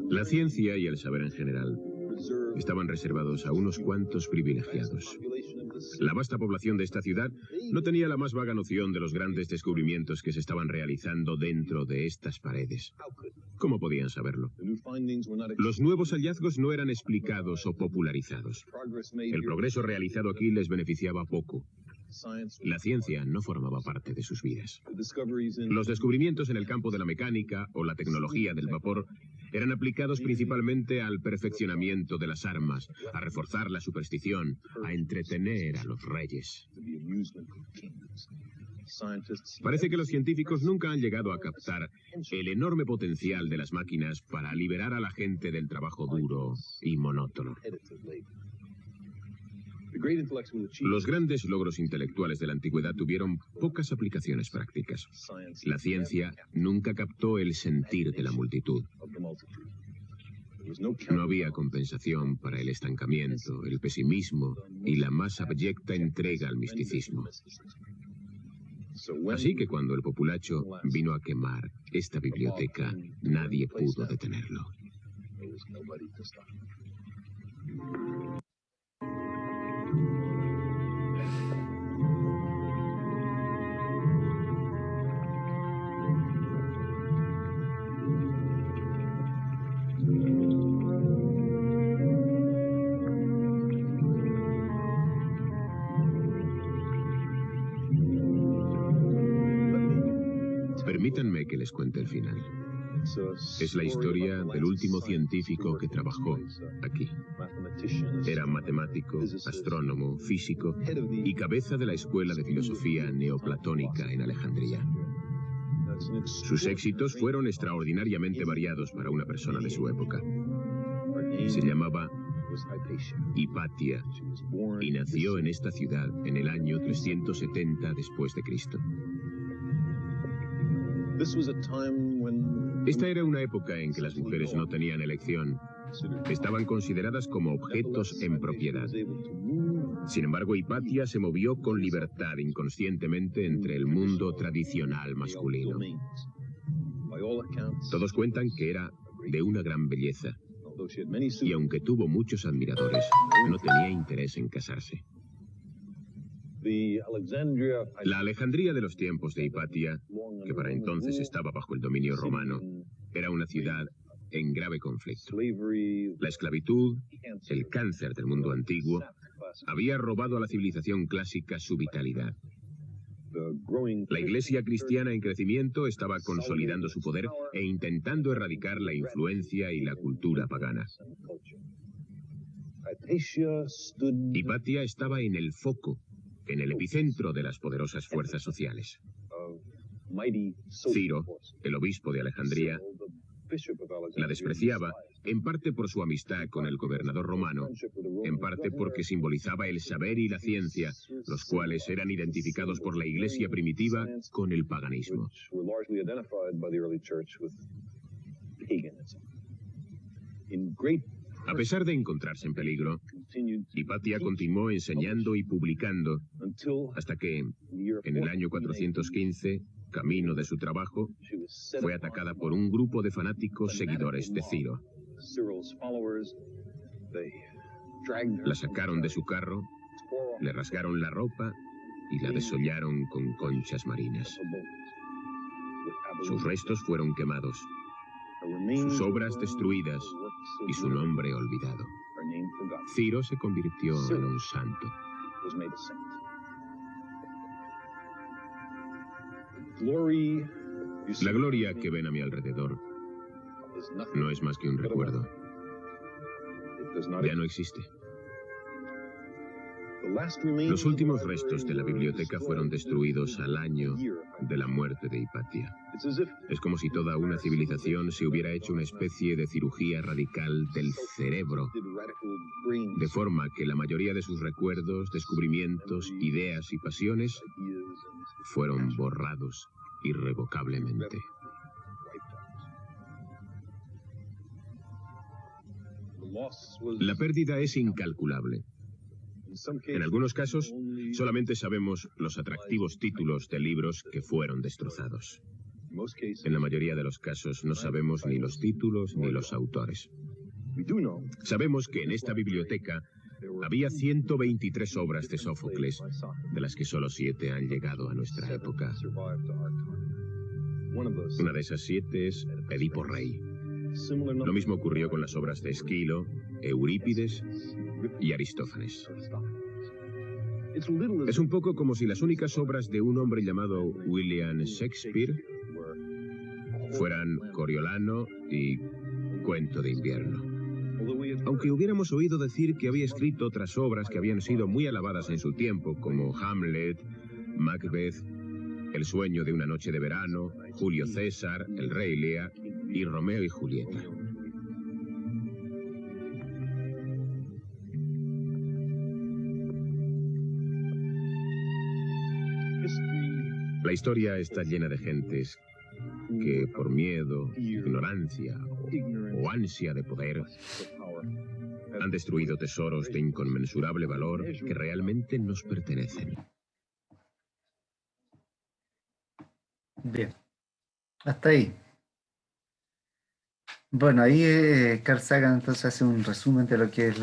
La ciencia y el saber en general estaban reservados a unos cuantos privilegiados. La vasta población de esta ciudad no tenía la más vaga noción de los grandes descubrimientos que se estaban realizando dentro de estas paredes. ¿Cómo podían saberlo? Los nuevos hallazgos no eran explicados o popularizados. El progreso realizado aquí les beneficiaba poco. La ciencia no formaba parte de sus vidas. Los descubrimientos en el campo de la mecánica o la tecnología del vapor eran aplicados principalmente al perfeccionamiento de las armas, a reforzar la superstición, a entretener a los reyes. Parece que los científicos nunca han llegado a captar el enorme potencial de las máquinas para liberar a la gente del trabajo duro y monótono. Los grandes logros intelectuales de la antigüedad tuvieron pocas aplicaciones prácticas. La ciencia nunca captó el sentir de la multitud. No había compensación para el estancamiento, el pesimismo y la más abyecta entrega al misticismo. Así que cuando el populacho vino a quemar esta biblioteca, nadie pudo detenerlo. Permítanme que les cuente el final. Es la historia del último científico que trabajó aquí. Era matemático, astrónomo, físico y cabeza de la escuela de filosofía neoplatónica en Alejandría. Sus éxitos fueron extraordinariamente variados para una persona de su época. Se llamaba Hipatia y nació en esta ciudad en el año 370 después de Cristo. Esta era una época en que las mujeres no tenían elección. Estaban consideradas como objetos en propiedad. Sin embargo, Hipatia se movió con libertad inconscientemente entre el mundo tradicional masculino. Todos cuentan que era de una gran belleza. Y aunque tuvo muchos admiradores, no tenía interés en casarse. La Alejandría de los tiempos de Hipatia, que para entonces estaba bajo el dominio romano, era una ciudad en grave conflicto. La esclavitud, el cáncer del mundo antiguo, había robado a la civilización clásica su vitalidad. La iglesia cristiana en crecimiento estaba consolidando su poder e intentando erradicar la influencia y la cultura pagana. Hipatia estaba en el foco, en el epicentro de las poderosas fuerzas sociales. Ciro, el obispo de Alejandría, la despreciaba en parte por su amistad con el gobernador romano, en parte porque simbolizaba el saber y la ciencia, los cuales eran identificados por la Iglesia primitiva con el paganismo. A pesar de encontrarse en peligro, Hipatia continuó enseñando y publicando hasta que, en el año 415, camino de su trabajo, fue atacada por un grupo de fanáticos seguidores de Ciro. La sacaron de su carro, le rasgaron la ropa y la desollaron con conchas marinas. Sus restos fueron quemados, sus obras destruidas y su nombre olvidado. Ciro se convirtió en un santo. La gloria que ven a mi alrededor no es más que un recuerdo. Ya no existe. Los últimos restos de la biblioteca fueron destruidos al año de la muerte de Hipatia. Es como si toda una civilización se hubiera hecho una especie de cirugía radical del cerebro, de forma que la mayoría de sus recuerdos, descubrimientos, ideas y pasiones fueron borrados irrevocablemente. La pérdida es incalculable. En algunos casos, solamente sabemos los atractivos títulos de libros que fueron destrozados. En la mayoría de los casos no sabemos ni los títulos ni los autores. Sabemos que en esta biblioteca había 123 obras de Sófocles, de las que solo 7 han llegado a nuestra época. Una de esas 7 es Edipo Rey. Lo mismo ocurrió con las obras de Esquilo, Eurípides y Aristófanes. Es un poco como si las únicas obras de un hombre llamado William Shakespeare fueran Coriolano y Cuento de invierno. Aunque hubiéramos oído decir que había escrito otras obras que habían sido muy alabadas en su tiempo, como Hamlet, Macbeth, El sueño de una noche de verano, Julio César, El rey Lear y Romeo y Julieta. La historia está llena de gentes que por miedo, ignorancia o ansia de poder han destruido tesoros de inconmensurable valor que realmente nos pertenecen. Bien, hasta ahí. Bueno, ahí Carl Sagan entonces hace un resumen de lo que es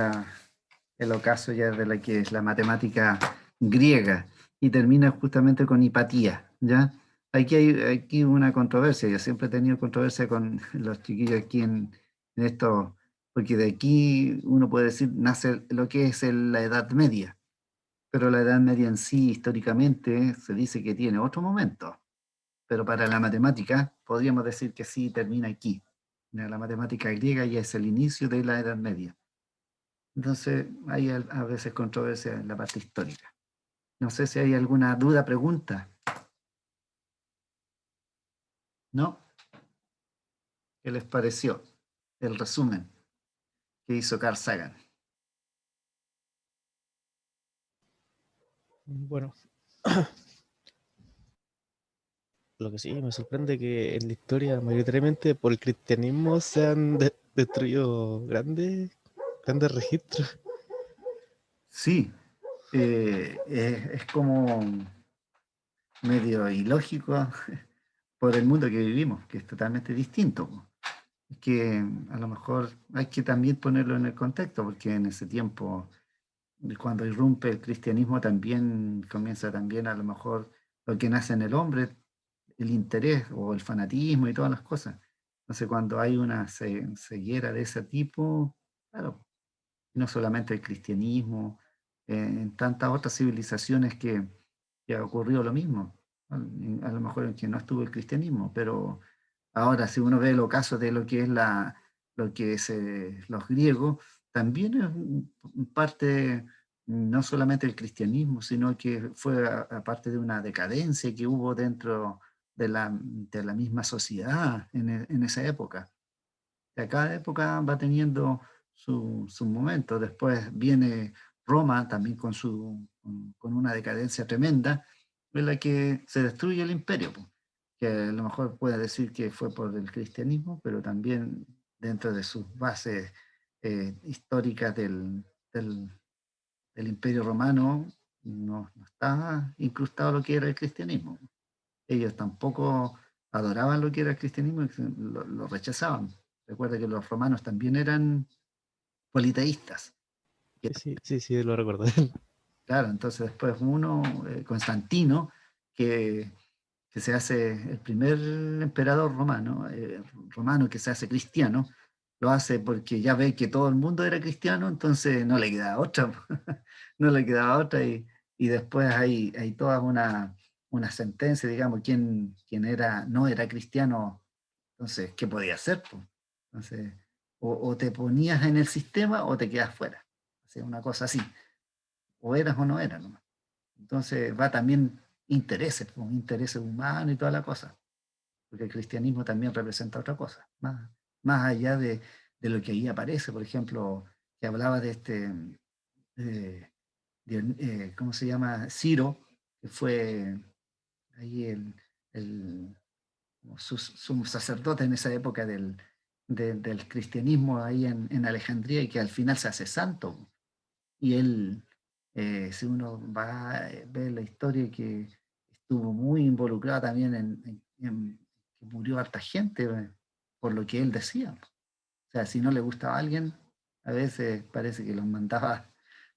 el ocaso ya de lo que es la matemática griega y termina justamente con Hipatia, ¿ya? Aquí hay una controversia, yo siempre he tenido controversia con los chiquillos aquí en esto, porque de aquí uno puede decir nace lo que es la Edad Media, pero la Edad Media en sí históricamente se dice que tiene otro momento, pero para la matemática podríamos decir que sí termina aquí. La matemática griega ya es el inicio de la Edad Media. Entonces hay a veces controversia en la parte histórica. No sé si hay alguna duda, pregunta. ¿No? ¿Qué les pareció el resumen que hizo Carl Sagan? Bueno, lo que sí me sorprende que en la historia mayoritariamente por el cristianismo se han destruido grandes registros. Sí, es como medio ilógico por el mundo que vivimos, que es totalmente distinto. Que a lo mejor hay que también ponerlo en el contexto, porque en ese tiempo, cuando irrumpe el cristianismo, también comienza también a lo mejor lo que nace en el hombre, el interés o el fanatismo y todas las cosas. Entonces, cuando hay una ceguera de ese tipo, claro, no solamente el cristianismo, en tantas otras civilizaciones que ha ocurrido lo mismo. A lo mejor en que no estuvo el cristianismo, pero ahora si uno ve el ocaso de lo que es los griegos, también es parte no solamente del cristianismo, sino que fue aparte de una decadencia que hubo dentro de la misma sociedad en esa época. Cada época va teniendo su momento. Después viene Roma también con una decadencia tremenda, en la que se destruye el imperio, po, que a lo mejor puede decir que fue por el cristianismo, pero también dentro de sus bases históricas del imperio romano no estaba incrustado lo que era el cristianismo. Ellos tampoco adoraban lo que era el cristianismo y lo rechazaban. Recuerda que los romanos también eran politeístas. Sí, sí, sí, lo recuerdo. Claro, entonces después Constantino, que, que se hace el primer emperador romano que se hace cristiano, lo hace porque ya ve que todo el mundo era cristiano, entonces no le quedaba otra, no le quedaba otra y después hay toda una sentencia, digamos, quién no era cristiano, entonces, ¿qué podía hacer, po? Entonces, o te ponías en el sistema o te quedas fuera. O sea, una cosa así, o eras o no eras, nomás. Entonces va también intereses, po, intereses humanos y toda la cosa, porque el cristianismo también representa otra cosa, más allá de lo que ahí aparece, por ejemplo, que hablaba de eh, ¿cómo se llama? Ciro, que fue ahí como su sacerdote en esa época del cristianismo ahí en Alejandría y que al final se hace santo. Y él, si uno va a ver la historia, que estuvo muy involucrado también que murió harta gente por lo que él decía. O sea, si no le gustaba a alguien, a veces parece que los mandaba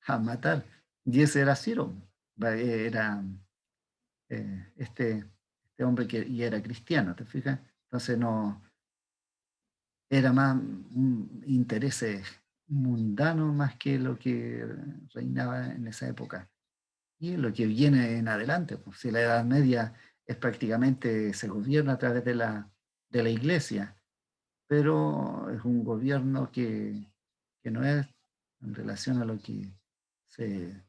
a matar. Y ese era Ciro, era este hombre que y era cristiano, ¿te fijas? Entonces no, era más intereses mundanos más que lo que reinaba en esa época. Y lo que viene en adelante, pues, si la Edad Media es prácticamente, se gobierna a través de la iglesia, pero es un gobierno que no es en relación a lo que se,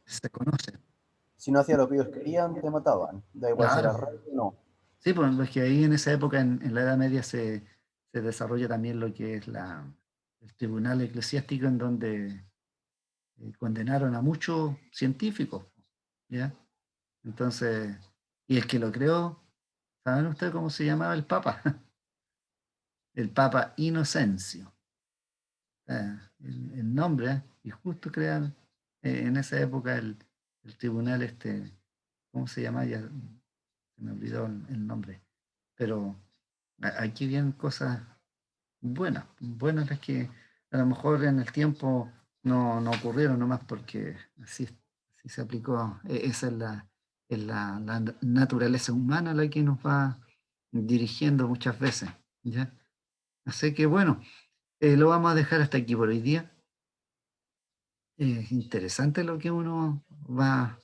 se conoce. Si no hacía lo que ellos querían, te mataban. Da igual si Claro. eras rey o no. Sí, pues es que ahí en esa época, en la Edad Media, se desarrolla también lo que es el tribunal eclesiástico, en donde condenaron a muchos científicos, ¿ya? Entonces, y el que lo creó, ¿saben ustedes cómo se llamaba el Papa? El Papa Inocencio. El nombre, y justo crean en esa época el tribunal ¿cómo se llama? Ya se me olvidó el nombre. Pero aquí vienen cosas buenas las que a lo mejor en el tiempo no ocurrieron nomás porque así se aplicó. Esa es la naturaleza humana la que nos va dirigiendo muchas veces, ¿ya? Así que bueno, lo vamos a dejar hasta aquí por hoy día. Es interesante lo que uno va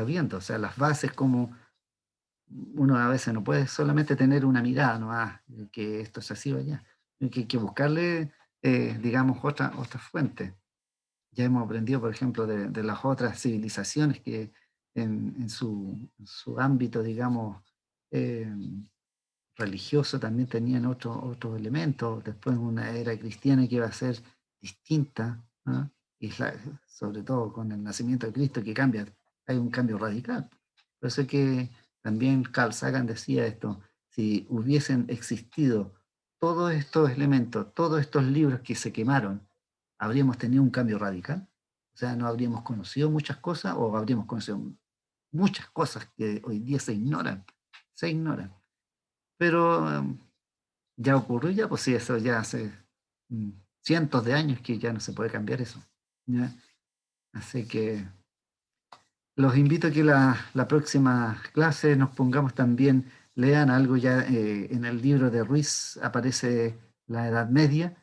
viendo, o sea, las bases, como uno a veces no puede solamente tener una mirada, no, que esto es así o allá, hay que buscarle, digamos, otra fuente. Ya hemos aprendido, por ejemplo, de las otras civilizaciones que en su ámbito, digamos, eh, religioso también tenían otros elementos. Después una era cristiana que iba a ser distinta, ¿no? Y sobre todo con el nacimiento de Cristo que cambia, hay un cambio radical. Por eso es que también Carl Sagan decía esto: si hubiesen existido todos estos elementos, todos estos libros que se quemaron, habríamos tenido un cambio radical. O sea, no habríamos conocido muchas cosas o habríamos conocido muchas cosas que hoy día se ignoran. Pero ya ocurrió, ya, pues sí, eso ya hace mm, cientos de años que ya no se puede cambiar eso, ¿ya? Así que los invito a que la próxima clase nos pongamos también, lean algo ya en el libro de Ruiz, aparece la Edad Media,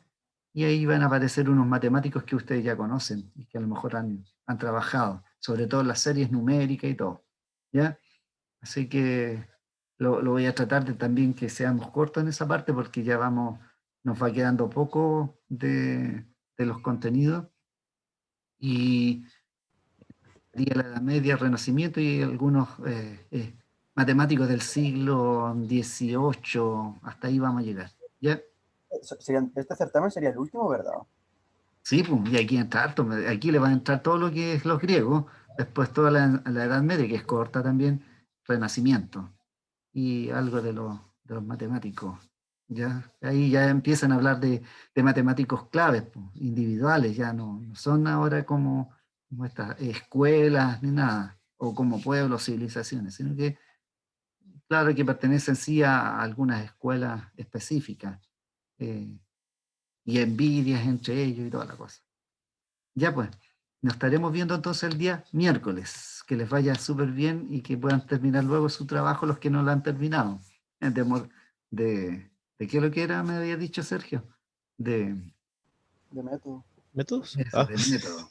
y ahí van a aparecer unos matemáticos que ustedes ya conocen y que a lo mejor han trabajado, sobre todo en las series numéricas y todo, ¿ya? Así que lo voy a tratar de también que seamos cortos en esa parte porque ya nos va quedando poco de los contenidos y la Edad Media, Renacimiento y algunos matemáticos del siglo XVIII, hasta ahí vamos a llegar, ¿Ya? Este certamen sería el último, ¿verdad? Sí, pues, y aquí entra harto, aquí le va a entrar todo lo que es los griegos, después toda la Edad Media, que es corta también, Renacimiento, y algo de los matemáticos. ¿Ya? Ahí ya empiezan a hablar de matemáticos claves, pues, individuales, ya no son ahora como estas escuelas ni nada, o como pueblos, civilizaciones, sino que, claro, que pertenecen sí a algunas escuelas específicas, eh, y envidias entre ellos y toda la cosa. Ya pues, nos estaremos viendo entonces el día miércoles. Que les vaya súper bien y que puedan terminar luego su trabajo los que no lo han terminado. ¿De qué lo que era, me había dicho Sergio? De, De método. ¿Métodos? eso, del método.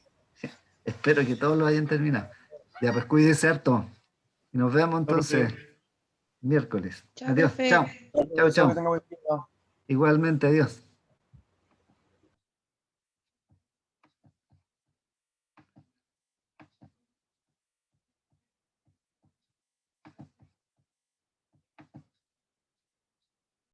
Espero que todos lo hayan terminado. Ya pues, cuídense harto. Y nos vemos entonces miércoles. Chao, Adiós. profe. Chao. Chao, Deseo que chao. tenga buen día. Igualmente, adiós.